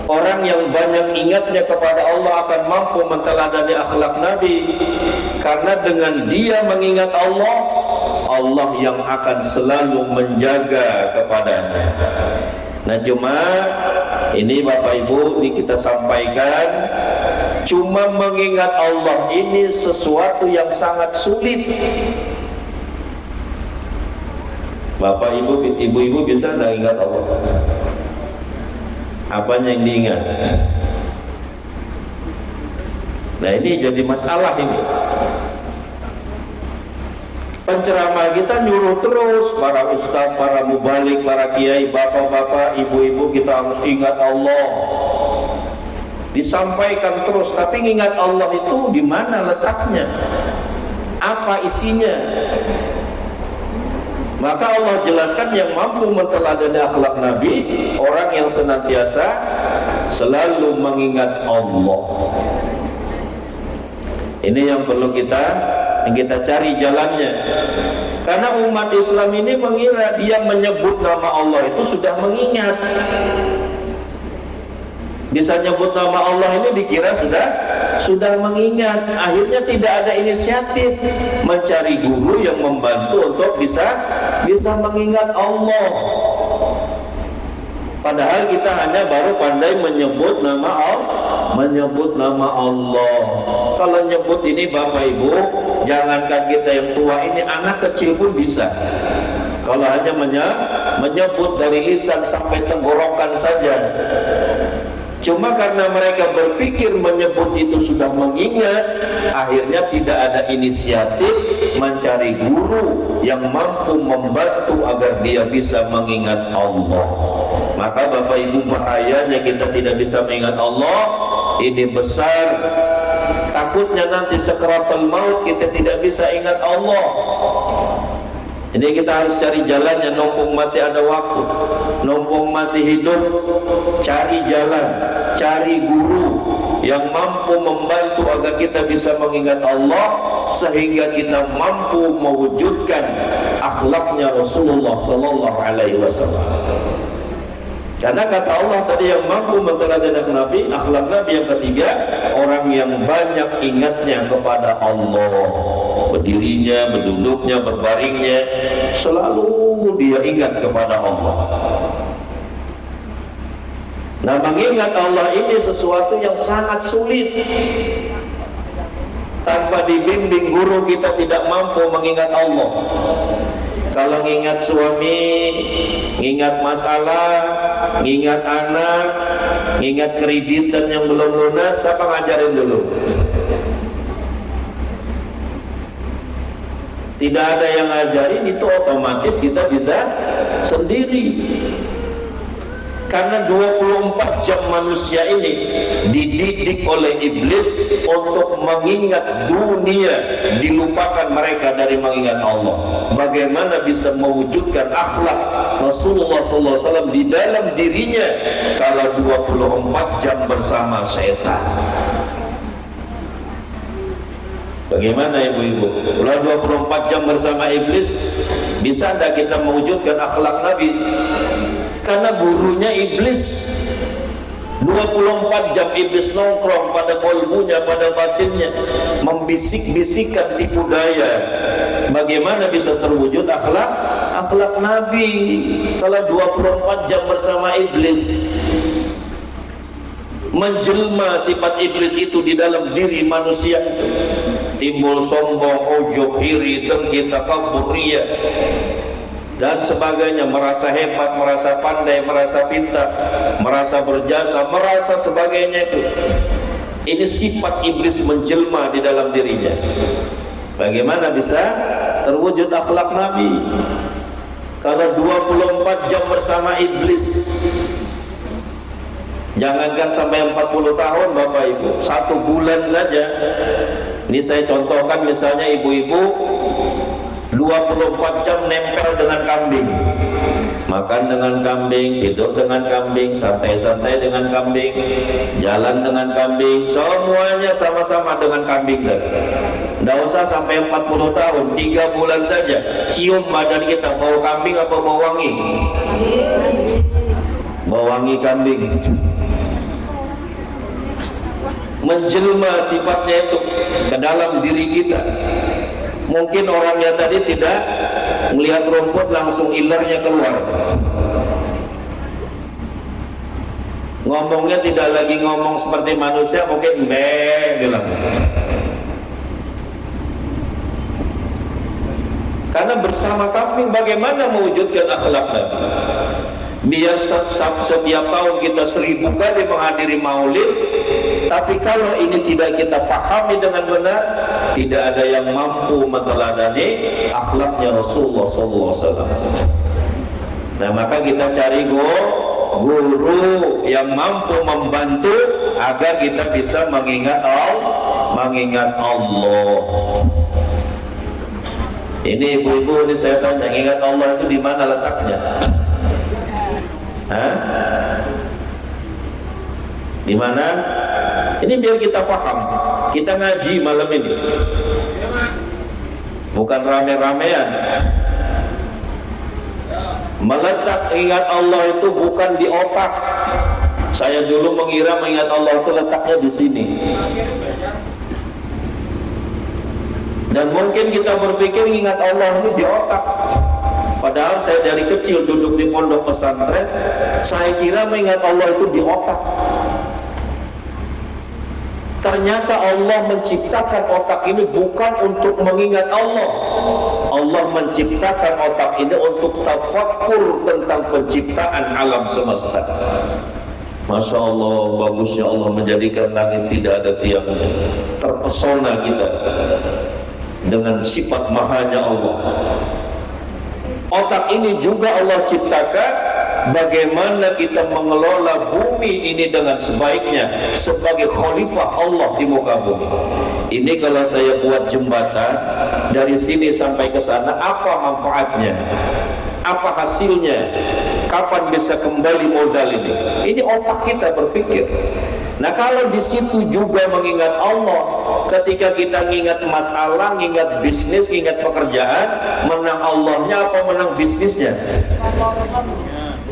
Orang yang banyak ingatnya kepada Allah akan mampu menteladani akhlak Nabi, karena dengan dia mengingat Allah, Allah yang akan selalu menjaga kepadanya. Nah, cuma ini Bapak Ibu, ini kita sampaikan, cuma mengingat Allah ini sesuatu yang sangat sulit. Bapak Ibu, ibu-ibu bisa enggak ingat Allah? Apanya yang diingat? Nah, ini jadi masalah ini. Penceramah kita nyuruh terus, para ustaz, para mubalik, para kiai, bapak-bapak, ibu-ibu, kita harus ingat Allah. Disampaikan terus, tapi ingat Allah itu di mana letaknya? Apa isinya? Maka Allah jelaskan yang mampu menteladani akhlak Nabi, orang yang senantiasa selalu mengingat Allah. Ini yang perlu kita cari jalannya. Karena umat Islam ini mengira dia menyebut nama Allah itu sudah mengingat. Bisa nyebut nama Allah ini dikira sudah mengingat. Akhirnya tidak ada inisiatif mencari guru yang membantu untuk bisa mengingat Allah. Padahal kita hanya baru pandai menyebut nama Allah. Kalau nyebut ini Bapak Ibu, jangankan kita yang tua, ini anak kecil pun bisa. Kalau hanya menyebut dari lisan sampai tenggorokan saja. Cuma karena mereka berpikir menyebut itu sudah mengingat, akhirnya tidak ada inisiatif mencari guru yang mampu membantu agar dia bisa mengingat Allah. Maka Bapak Ibu, bahayanya kita tidak bisa mengingat Allah ini besar. Takutnya nanti sakaratul maut kita tidak bisa ingat Allah. Jadi kita harus cari jalannya, numpung masih ada waktu, numpung masih hidup, cari jalan, cari guru yang mampu membantu agar kita bisa mengingat Allah, sehingga kita mampu mewujudkan akhlaknya Rasulullah sallallahu alaihi wasallam. Karena kata Allah tadi yang mampu menteladani Nabi, akhlak Nabi yang ketiga, orang yang banyak ingatnya kepada Allah. Berdirinya, berduduknya, berbaringnya, selalu dia ingat kepada Allah. Nah, mengingat Allah ini sesuatu yang sangat sulit. Tanpa dibimbing guru kita tidak mampu mengingat Allah. Kalau ngingat suami, ngingat masalah, ngingat anak, ngingat kreditan yang belum lunas, siapa ngajarin dulu? Tidak ada yang ngajarin, itu otomatis kita bisa sendiri. Karena 24 jam manusia ini dididik oleh iblis untuk mengingat dunia, dilupakan mereka dari mengingat Allah. Bagaimana bisa mewujudkan akhlak Rasulullah SAW di dalam dirinya kalau 24 jam bersama setan? Bagaimana ibu-ibu? Kalau 24 jam bersama iblis, bisa tidak kita mewujudkan akhlak Nabi? Karena gurunya iblis. 24 jam iblis nongkrong pada kolbunya, pada batinnya, membisik-bisikkan tipu daya. Bagaimana bisa terwujud akhlak Nabi kalau 24 jam bersama iblis? Menjelma sifat iblis itu di dalam diri manusia itu. Timbul sombong, ujub, iri, dengki, takabur, riya dan sebagainya, merasa hebat, merasa pandai, merasa pintar, merasa berjasa, merasa sebagainya itu. Ini sifat iblis menjelma di dalam dirinya. Bagaimana bisa terwujud akhlak Nabi kalau 24 jam bersama iblis? Jangankan sampai 40 tahun Bapak Ibu, 1 bulan saja. Ini saya contohkan, misalnya ibu-ibu 24 jam nempel dengan kambing, makan dengan kambing, tidur dengan kambing, santai-santai dengan kambing, jalan dengan kambing, semuanya sama-sama dengan kambing. Tidak usah sampai 40 tahun, 3 bulan saja cium badan kita, bau kambing apa bau wangi? Bau wangi kambing. Menjelma sifatnya itu ke dalam diri kita. Mungkin orangnya tadi tidak melihat rumput langsung ilernya keluar, ngomongnya tidak lagi ngomong seperti manusia, mungkin bilang. Karena bersama kambing bagaimana mewujudkan akhlak Nabi? Biar setiap tahun kita 1000 kali menghadiri maulid, tapi kalau ini tidak kita pahami dengan benar, tidak ada yang mampu meneladani akhlaknya Rasulullah SAW. Nah, maka kita cari guru yang mampu membantu agar kita bisa mengingat Allah. Ini ibu-ibu, ini saya tanya, ingat Allah itu di mana letaknya? Hah? Di mana? Ini biar kita paham. Kita ngaji malam ini, bukan rame-ramean. Meletak ingat Allah itu bukan di otak. Saya dulu mengira mengingat Allah itu letaknya di sini. Dan mungkin kita berpikir ingat Allah ini di otak. Padahal saya dari kecil duduk di pondok pesantren, saya kira mengingat Allah itu di otak. Ternyata Allah menciptakan otak ini bukan untuk mengingat Allah. Allah menciptakan otak ini untuk tafakkur tentang penciptaan alam semesta. Masya Allah, bagusnya Allah menjadikan langit tidak ada tiangnya. Terpesona kita dengan sifat mahanya Allah. Otak ini juga Allah ciptakan bagaimana kita mengelola bumi ini dengan sebaiknya sebagai khalifah Allah di muka bumi. Ini kalau saya buat jembatan dari sini sampai ke sana, apa manfaatnya? Apa hasilnya? Kapan bisa kembali modal ini? Ini otak kita berpikir. Nah, kalau di situ juga mengingat Allah, ketika kita mengingat masalah, mengingat bisnis, mengingat pekerjaan, menang Allahnya apa menang bisnisnya?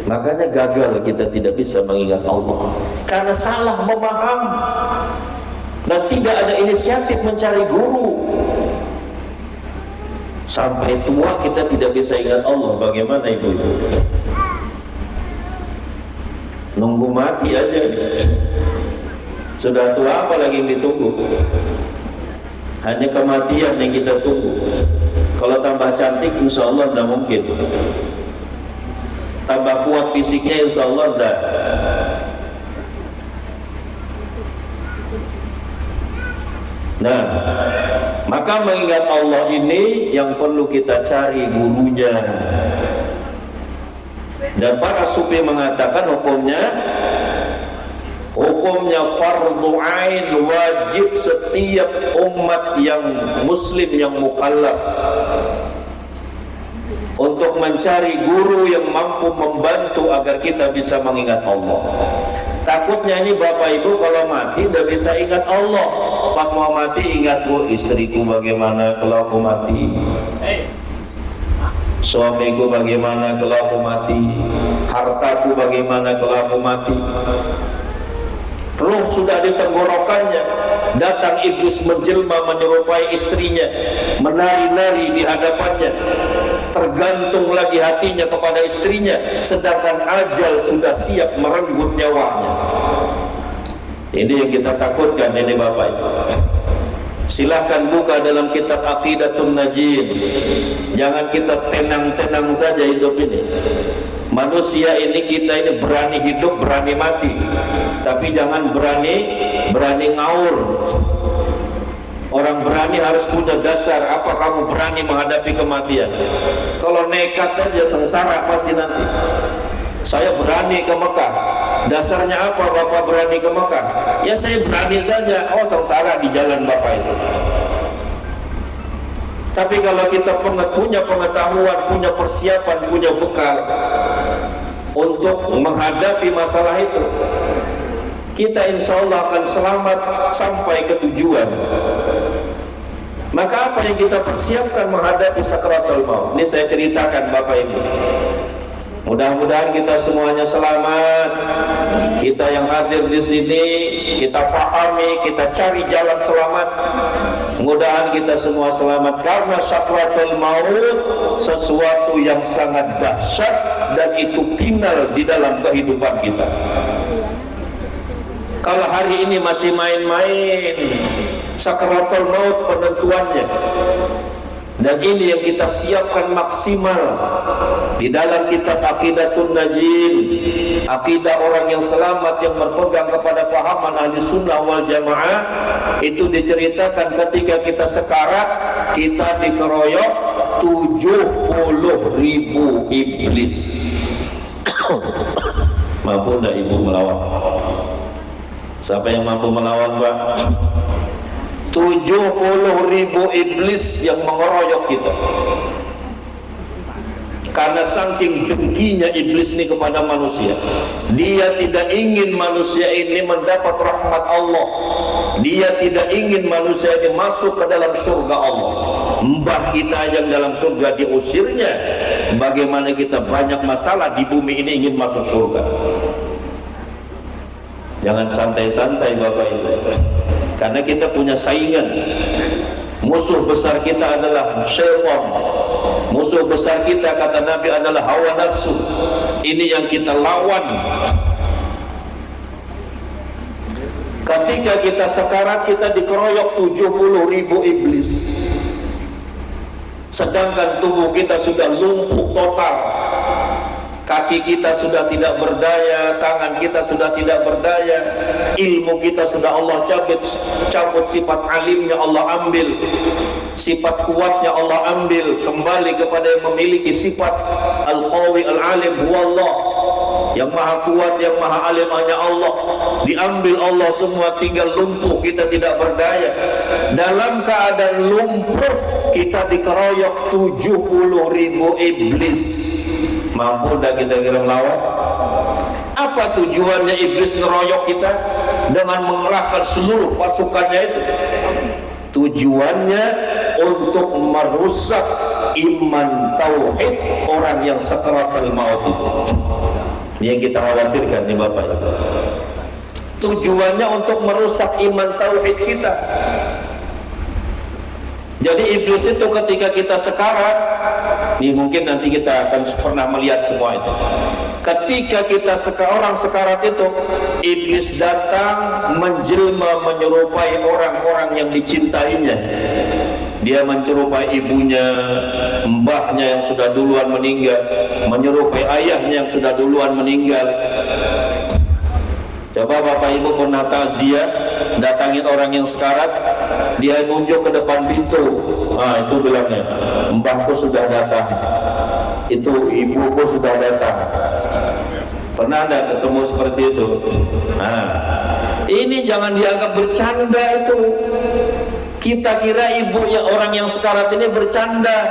Makanya gagal kita tidak bisa mengingat Allah karena salah memahami dan tidak ada inisiatif mencari guru. Sampai tua kita tidak bisa ingat Allah. Bagaimana ibu-ibu? Nunggu mati aja. Sudah tua apalagi yang ditunggu? Hanya kematian yang kita tunggu. Kalau tambah cantik insya Allah tidak mungkin. Tambah kuat fisiknya insya Allah tidak. Nah, maka mengingat Allah ini yang perlu kita cari gurunya. Dan para sufi mengatakan hukumnya fardu ain, wajib setiap umat yang muslim yang mukallaf untuk mencari guru yang mampu membantu agar kita bisa mengingat Allah. Takutnya ini Bapak Ibu kalau mati udah bisa ingat Allah, pas mau mati ingat, istriku bagaimana kalau aku mati, suamiku bagaimana kalau aku mati, hartaku bagaimana kalau aku mati. Ruh sudah di tenggorokannya, datang iblis menjelma menyerupai istrinya, menari-nari di hadapannya, tergantung lagi hatinya kepada istrinya, sedangkan ajal sudah siap merenggut nyawanya. Ini yang kita takutkan ini Bapak Ibu. Silahkan buka dalam kitab Aqidatun Najin. Jangan kita tenang-tenang saja hidup ini. Manusia ini, kita ini berani hidup, berani mati, tapi jangan berani ngaur. Orang berani harus punya dasar. Apa kamu berani menghadapi kematian? Kalau nekat aja sengsara pasti nanti. Saya berani ke Mekah, Dasarnya apa Bapak berani ke Mekah? Ya saya berani saja. Oh, sengsara di jalan Bapak itu. Tapi kalau kita punya pengetahuan, punya persiapan, punya bekal untuk menghadapi masalah itu, kita insya Allah akan selamat sampai ke tujuan. Maka apa yang kita persiapkan menghadapi sakaratul maut? Ini saya ceritakan Bapak Ibu. Mudah-mudahan kita semuanya selamat. Kita yang hadir di sini, kita pahami, kita cari jalan selamat. Mudah-mudahan kita semua selamat, karena sakaratul maut sesuatu yang sangat dahsyat dan itu final di dalam kehidupan kita. Kalau hari ini masih main-main, sakaratul maut penentuannya. Dan ini yang kita siapkan maksimal di dalam kitab Aqidatun Najin, akidah orang yang selamat yang berpegang kepada pahaman ahli sunnah wal jamaah. Itu diceritakan ketika kita sekarat, kita dikeroyok 70.000 iblis. Mampu tidak ibu melawan? Siapa yang mampu melawan, Pak? 70.000 iblis yang mengeroyok kita. Karena saking dengkinya iblis ini kepada manusia, dia tidak ingin manusia ini mendapat rahmat Allah. Dia tidak ingin manusia ini masuk ke dalam surga Allah. Mbah kita yang dalam surga diusirnya, bagaimana kita banyak masalah di bumi ini ingin masuk surga. Jangan santai-santai Bapak Ibu, karena kita punya saingan. Musuh besar kita adalah syaitan. Musuh besar kita, kata Nabi, adalah hawa nafsu. Ini yang kita lawan. Ketika kita sekarat, kita dikeroyok 70.000 iblis. Sedangkan tubuh kita sudah lumpuh total. Kaki kita sudah tidak berdaya, tangan kita sudah tidak berdaya, ilmu kita sudah Allah cabut, sifat alimnya Allah ambil, sifat kuatnya Allah ambil, kembali kepada yang memiliki sifat al-qawi al-alim huwa Allah, yang maha kuat, yang maha alim hanya Allah. Diambil Allah semua, tinggal lumpuh, kita tidak berdaya. Dalam keadaan lumpuh, kita dikeroyok 70.000 iblis. Mampu dah kita kira melawan? Apa tujuannya iblis ngeroyok kita dengan mengerahkan seluruh pasukannya itu? Tujuannya untuk merusak iman tauhid orang yang sakaratul maut itu. Ini yang kita khawatirkan nih Bapak Ibu. Tujuannya untuk merusak iman tauhid kita. Jadi iblis itu ketika kita sekarat, ini mungkin nanti kita akan pernah melihat semua itu. Ketika kita orang sekarat itu, iblis datang menjelma menyerupai orang-orang yang dicintainya. Dia menyerupai ibunya, mbahnya yang sudah duluan meninggal, menyerupai ayahnya yang sudah duluan meninggal. Coba Bapak Ibu pernah takziah, datangin orang yang sekarat, dia nunjuk ke depan pintu. Nah, itu bilangnya, mbahku sudah datang, itu ibuku sudah datang. Pernah ada ketemu seperti itu? Nah, ini jangan dianggap bercanda itu. Kita kira ibu yang orang yang sekarat ini bercanda.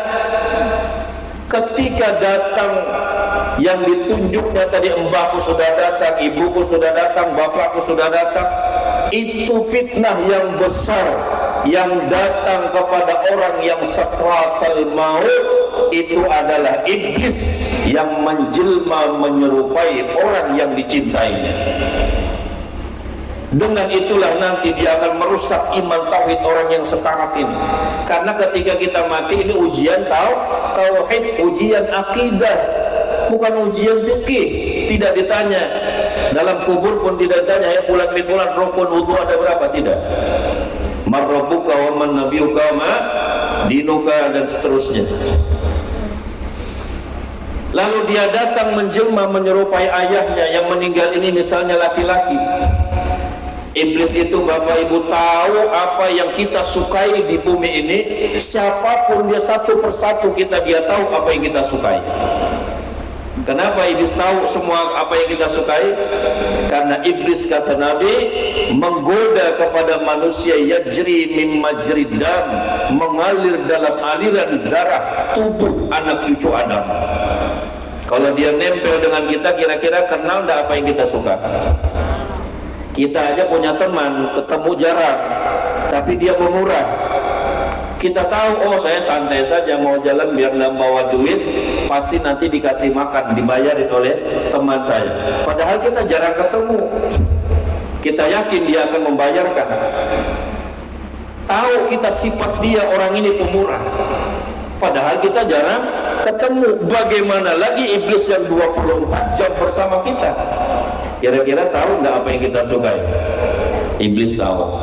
Ketika datang yang ditunjuknya tadi, mbahku sudah datang, ibuku sudah datang, bapakku sudah datang, itu fitnah yang besar yang datang kepada orang yang sakaratul maut. Itu adalah iblis yang menjelma menyerupai orang yang dicintainya. Dengan itulah nanti dia akan merusak iman tauhid orang yang sekarat ini. Karena ketika kita mati ini ujian tauhid, ujian akidah, bukan ujian fikih. Tidak ditanya dalam kubur pun tidak ditanya, ya bulan rukun wudu ada berapa, tidak. Man rabbuka wa man nabiyuka ma dinuka, dan seterusnya. Lalu dia datang menjelma menyerupai ayahnya yang meninggal ini, misalnya laki-laki. Iblis itu Bapak Ibu tahu apa yang kita sukai di bumi ini. Siapapun dia, satu persatu dia tahu apa yang kita sukai. Kenapa iblis tahu semua apa yang kita sukai? Karena iblis, kata Nabi, menggoda kepada manusia yajri min majri dam, mengalir dalam aliran darah tubuh anak cucu Adam. Kalau dia nempel dengan kita, kira-kira kenal enggak apa yang kita suka? Kita aja punya teman, ketemu jarang, tapi dia pemurah. Kita tahu, oh saya santai saja mau jalan biar nggak bawa duit, pasti nanti dikasih makan, dibayarin oleh teman saya. Padahal kita jarang ketemu. Kita yakin dia akan membayarkan. Tahu kita sifat dia, orang ini pemurah. Padahal kita jarang ketemu. Bagaimana lagi iblis yang 24 jam bersama kita? Kira-kira tahu nggak apa yang kita sukai? Iblis tahu.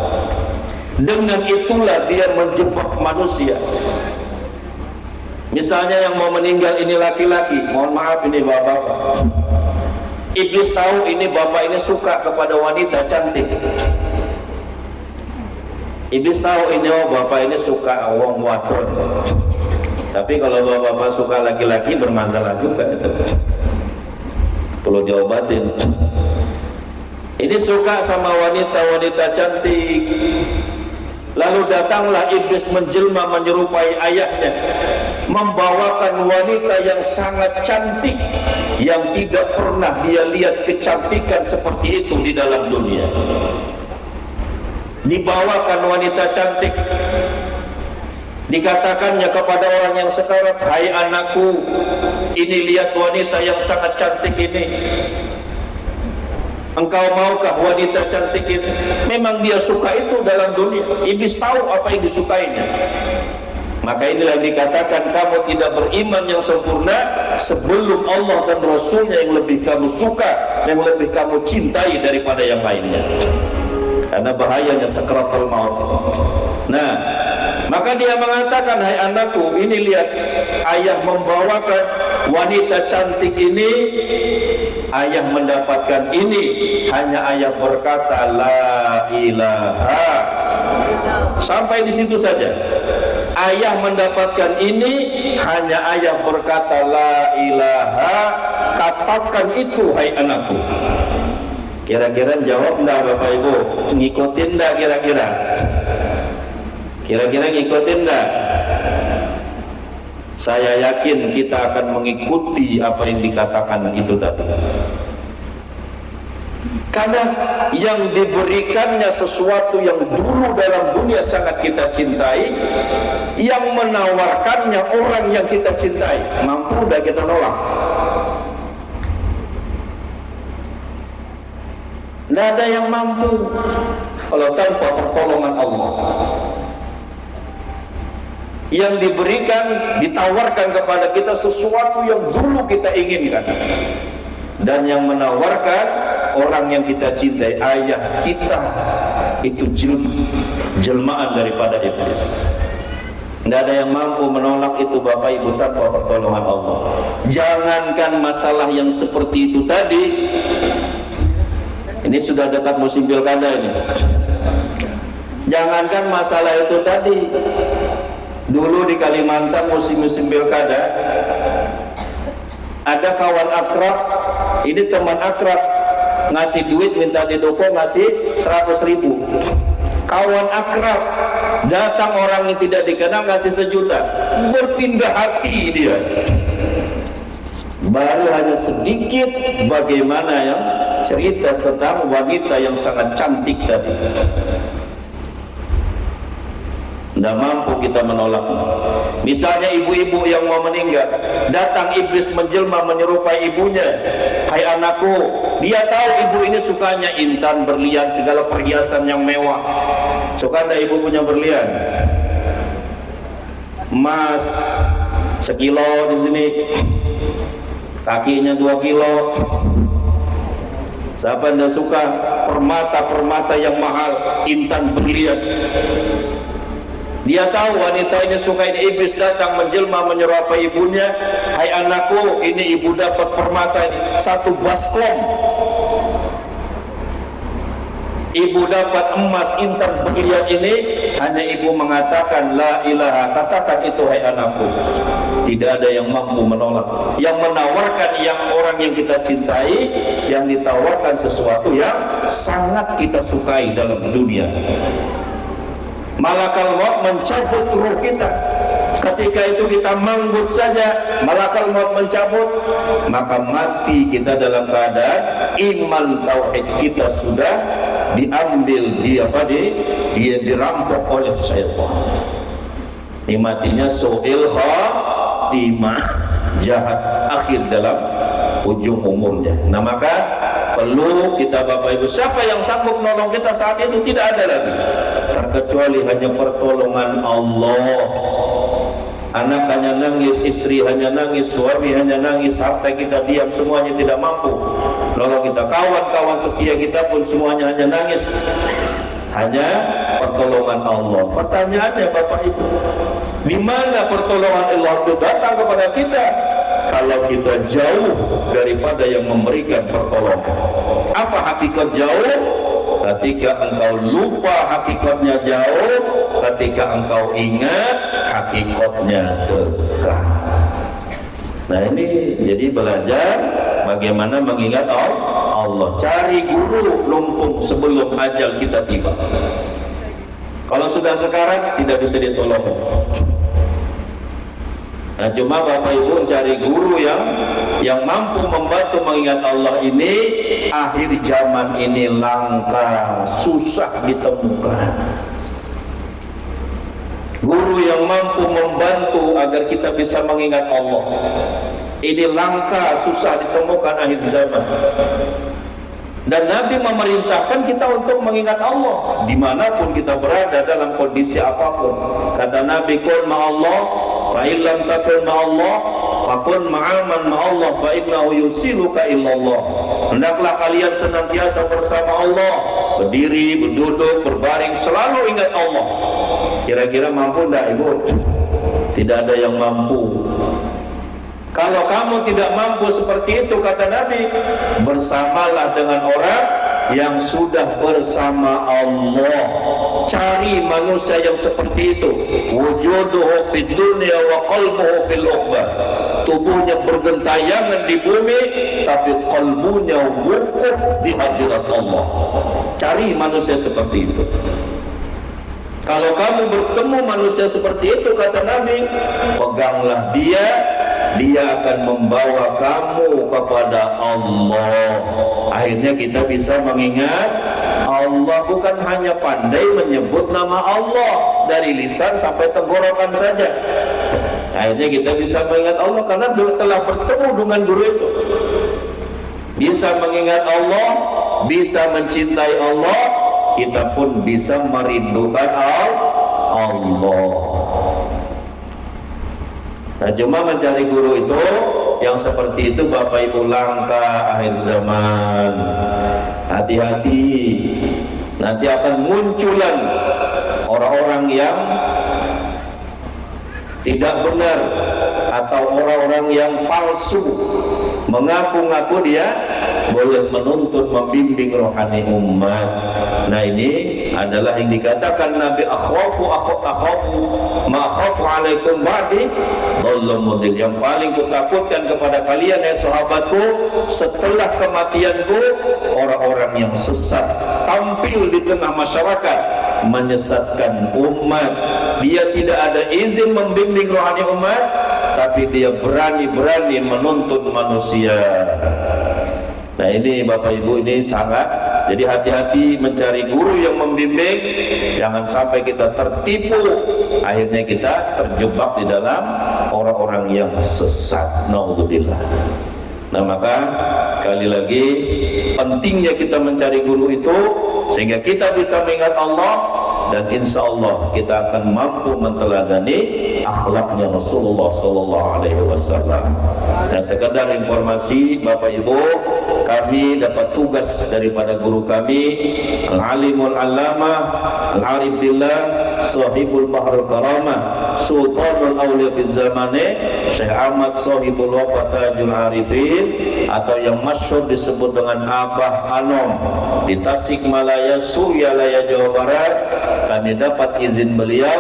Dengan itulah dia menjebak manusia. Misalnya yang mau meninggal ini laki-laki, mohon maaf ini bapak-bapak. Iblis tahu ini bapak ini suka kepada wanita cantik. Iblis tahu ini oh bapak ini suka wong wadon. Tapi kalau bapak-bapak suka laki-laki bermasalah juga itu. Perlu diobatin. Ini suka sama wanita-wanita cantik. Lalu datanglah iblis menjelma menyerupai ayahnya, membawakan wanita yang sangat cantik, yang tidak pernah dia lihat kecantikan seperti itu di dalam dunia. Dibawakan wanita cantik, dikatakannya kepada orang yang sekarat, hai anakku, ini lihat wanita yang sangat cantik ini. Engkau maukah wanita cantik ini? Memang dia suka itu dalam dunia. Iblis tahu apa yang disukainya. Maka inilah yang dikatakan kamu tidak beriman yang sempurna sebelum Allah dan Rasulnya yang lebih kamu suka, yang lebih kamu cintai daripada yang lainnya. Karena bahayanya sakaratul maut. Nah, maka dia mengatakan, hai anakku, ini lihat ayah membawakan wanita cantik ini. Ayah mendapatkan ini hanya ayah berkata la ilaha. Sampai di situ saja. Ayah mendapatkan ini hanya ayah berkata la ilaha. Katakan itu hai anakku. Kira-kira jawab enggak Bapak Ibu? Ngikutin enggak kira-kira? Kira-kira ngikutin enggak? Saya yakin kita akan mengikuti apa yang dikatakan itu tadi. Karena yang diberikannya sesuatu yang dulu dalam dunia sangat kita cintai, yang menawarkannya orang yang kita cintai, mampu dah kita nolak? Tidak ada yang mampu kalau tanpa pertolongan Allah. Yang diberikan, ditawarkan kepada kita sesuatu yang dulu kita inginkan, dan yang menawarkan orang yang kita cintai, ayah kita, itu jelmaan daripada iblis. Tidak ada yang mampu menolak itu Bapak Ibu tanpa pertolongan Allah. Jangankan masalah yang seperti itu tadi, ini sudah dekat musim pilkada ini. Jangankan masalah itu tadi, dulu di Kalimantan musim-musim pilkada, ada kawan akrab, ini teman akrab, ngasih duit minta didukung, ngasih 100.000. Kawan akrab, datang orang yang tidak dikenal ngasih 1 juta, berpindah hati dia. Baru hanya sedikit bagaimana yang cerita tentang wanita yang sangat cantik tadi. Tidak mampu kita menolak. Misalnya ibu-ibu yang mau meninggal, datang iblis menjelma menyerupai ibunya, hai anakku, dia tahu ibu ini sukanya intan, berlian, segala perhiasan yang mewah. Suka anda ibu punya berlian? Emas 1 kilo di sini, kakinya 2 kilo. Siapa anda suka permata-permata yang mahal, intan, berlian? Dia tahu wanita ini suka ini. Iblis datang menjelma menyerupai ibunya, hai anakku, ini ibu dapat permata ini 1 baskom, ibu dapat emas, intan, berlian ini. Hanya ibu mengatakan la ilaha, katakan itu hai anakku. Tidak ada yang mampu menolak. Yang menawarkan yang orang yang kita cintai, yang ditawarkan sesuatu yang sangat kita sukai dalam dunia. Malakal maut mencabut ruh kita. Ketika itu kita manggut saja, malakal maut mencabut, maka mati kita dalam keadaan iman tauhid kita sudah diambil, dia dirampok oleh syaitan. Matinya su'il khatimah, jahat akhir dalam ujung umurnya. Nah maka perlu kita Bapak Ibu, siapa yang sanggup menolong kita saat itu? Tidak ada lagi, terkecuali hanya pertolongan Allah. Anak hanya nangis, istri hanya nangis, suami hanya nangis, harta kita diam, semuanya tidak mampu nolong kita. Kawan-kawan setia kita pun semuanya hanya nangis. Hanya pertolongan Allah. Pertanyaannya Bapak Ibu, di mana pertolongan Allah itu datang kepada kita kalau kita jauh daripada yang memberikan pertolongan? Apa hakikat jauh? Ketika engkau lupa hakikatnya jauh, ketika engkau ingat hakikatnya dekat. Nah ini jadi belajar bagaimana mengingat Allah. Cari guru lumpung sebelum ajal kita tiba. Kalau sudah sekarang tidak bisa ditolong. Nah cuma Bapak Ibu cari guru yang mampu membantu mengingat Allah ini. Akhir zaman ini langka, susah ditemukan. Guru yang mampu membantu agar kita bisa mengingat Allah ini langka, susah ditemukan akhir zaman. Dan Nabi memerintahkan kita untuk mengingat Allah dimanapun kita berada, dalam kondisi apapun. Kata Nabi, qul ma'allah fa illam takun ma'allah fakun ma'aman ma'allah fa innahu yusiluka illallah. Hendaklah kalian senantiasa bersama Allah, berdiri, berduduk, berbaring, selalu ingat Allah. Kira-kira mampu enggak Ibu? Tidak ada yang mampu. Kalau kamu tidak mampu seperti itu, kata Nabi, bersamalah dengan orang yang sudah bersama Allah. Cari manusia yang seperti itu. Wujuduhu fid dunya wa qalbuhu fil ukhbah. Tubuhnya bergentayangan di bumi, tapi qalbunya wukuf di hadirat Allah. Cari manusia seperti itu. Kalau kamu bertemu manusia seperti itu, kata Nabi, peganglah dia akan membawa kamu kepada Allah. Akhirnya kita bisa mengingat Allah, bukan hanya pandai menyebut nama Allah dari lisan sampai tenggorokan saja. Akhirnya kita bisa mengingat Allah karena telah bertemu dengan guru itu. Bisa mengingat Allah, bisa mencintai Allah, kita pun bisa merindukan Allah. Nah cuma mencari guru itu yang seperti itu Bapak Ibu langka akhir zaman. Hati-hati, nanti akan munculan orang-orang yang tidak benar atau orang-orang yang palsu, mengaku-ngaku dia boleh menuntut, membimbing rohani umat. Nah ini adalah yang dikatakan Nabi, akhafu ma akhafu alaikum ba'di dhallun mudil. Yang paling kutakutkan kepada kalian ya sahabatku setelah kematianku, orang-orang yang sesat tampil di tengah masyarakat menyesatkan umat. Dia tidak ada izin membimbing rohani umat, tapi dia berani-berani menuntut manusia. Nah ini Bapak Ibu, ini sangat, jadi hati-hati mencari guru yang membimbing, jangan sampai kita tertipu, akhirnya kita terjebak di dalam orang-orang yang sesat. Naudzubillah. Nah maka sekali lagi pentingnya kita mencari guru itu sehingga kita bisa mengingat Allah, dan insya Allah kita akan mampu menteladani akhlaknya Rasulullah Sallallahu Alaihi Wasallam. Dan sekedar informasi Bapak Ibu, kami dapat tugas daripada guru kami Al-Alimul Allamah Al-Arif Billah Sahibul Bahrul Karamah, Sultanul Auliya fi zamane, Syekh Ahmad Sahibul Wafatajul Arifin, atau yang masyhur disebut dengan Abah Anom di Tasikmalaya, Suryalaya, Jawa Barat. Kami dapat izin beliau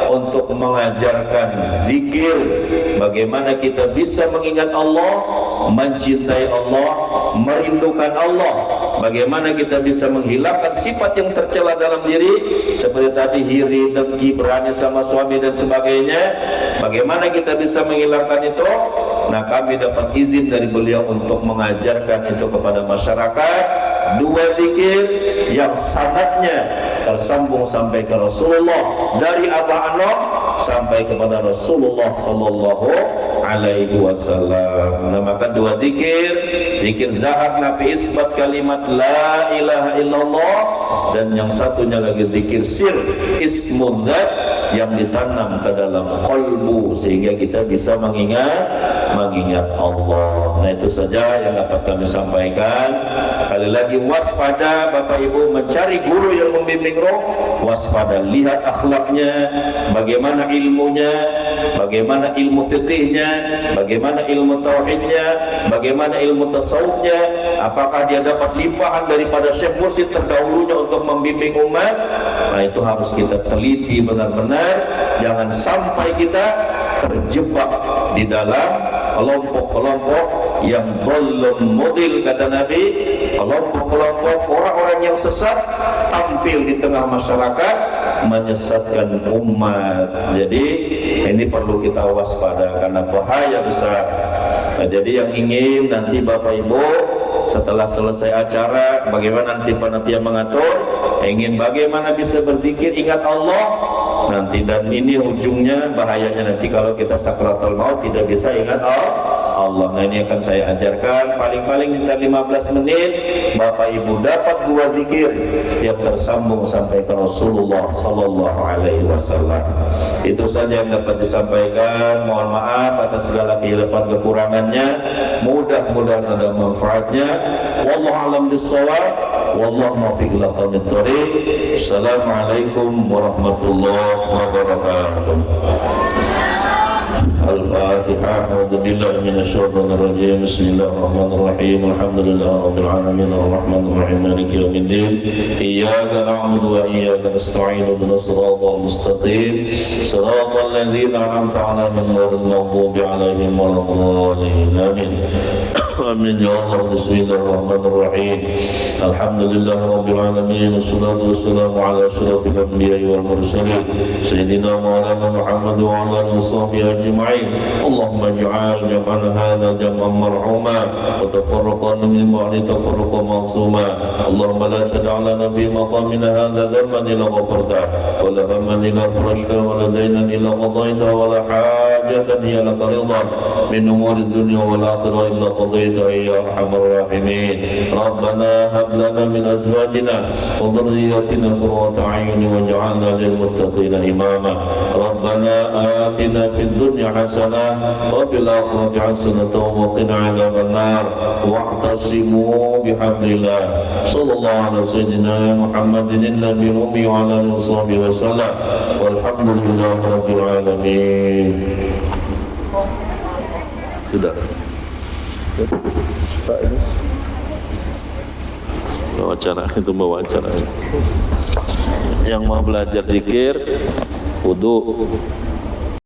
untuk mengajarkan zikir, bagaimana kita bisa mengingat Allah, mencintai Allah, merindukan Allah, bagaimana kita bisa menghilangkan sifat yang tercela dalam diri seperti tadi iri, dengki, berani sama suami dan sebagainya. Bagaimana kita bisa menghilangkan itu? Nah, kami dapat izin dari beliau untuk mengajarkan itu kepada masyarakat. Dua zikir yang sanadnya tersambung sampai ke Rasulullah, dari Abah Anom sampai kepada Rasulullah sallallahu alaihi wasallam. Namakan dua zikir, zikir zahar nafi isbat kalimat la ilaha illallah, dan yang satunya lagi zikir sir ismul zat yang ditanam ke dalam qalbu sehingga kita bisa mengingat Allah. Nah, itu saja yang dapat kami sampaikan. Sekali lagi, waspada Bapak Ibu mencari guru yang membimbing roh, waspada, lihat akhlaknya, bagaimana ilmunya, bagaimana ilmu fikihnya, bagaimana ilmu tauhidnya, bagaimana ilmu tasawufnya, apakah dia dapat limpahan daripada Syekh Mursyid terdahulunya untuk membimbing umat. Nah, itu harus kita teliti benar-benar, jangan sampai kita terjebak di dalam kelompok-kelompok yang belum model, kata Nabi, kelompok-kelompok orang-orang yang sesat tampil di tengah masyarakat menyesatkan umat. Jadi ini perlu kita waspada karena bahaya besar. Nah, jadi yang ingin nanti Bapak Ibu setelah selesai acara, bagaimana nanti panitia mengatur, ingin bagaimana bisa berzikir ingat Allah nanti, dan ini ujungnya bahayanya nanti kalau kita sakratul maut tidak bisa ingat Allah. Nah, ini akan saya ajarkan paling-paling kita 15 menit Bapak Ibu dapat dua zikir yang tersambung sampai ke Rasulullah sallallahu alaihi wasallam. Itu saja yang dapat disampaikan. Mohon maaf atas segala kehilapan kekurangannya. Mudah-mudahan ada manfaatnya. Wallahu a'lam bishawab. Wallahu muwaffiq ila aqwamit thoriq. Assalamualaikum warahmatullahi wabarakatuh. Al-Fatihah. A'udzubillahi minasyaitonir rajim. Bismillahirrahmanirrahim. Alhamdulillahirabbil alamin arrahmanir rahim maliki yaumiddin. Iyyaka na'budu wa iyyaka nasta'in. Ihdinas siratal mustaqim. Siratal ladzina an'amta 'alaihim ghairil maghdubi 'alaihim waladdallin. Amin. Amin ya Allah. Bismillahirrahmanirrahim. Alhamdulillahirabbil alamin. Wassalatu wassalamu ala asyrafil anbiya'i wal mursalin sayyidina maulana Muhammad wa ala alihi washabbihi ajma'in. Allahumma ij'al jam'ana hadza jam'an marhuma wa tafarraqana min ba'di tafarruqan ma'suma. Allahumma la tad'a lana fi maqamina hadza dhanban illa ghafarta wa la hamman illa farajta wa la daynan illa qadayta wa la hajatan hiya laka ridha min umuri dunya wal akhirah illa qadayta ya arhamar rahimin. Rabbana hab lana min azwajina wa dhurriyyatina qurrata a'yun waj'alna lil muttaqina imama. Rabbana atina fid dunya hasanah wa fil akhirati hasanah wa qina adzaban nar. Wa'tasimu bihablillah. Sallallahu alaihi sayyidina Muhammadin nabiyil ummi wa ala alihi washabbihi wasallam. Walhamdulillahi rabbil alamin. Sudah. Pak ini bawa acara, itu bawa acara. Yang mau belajar zikir wudu,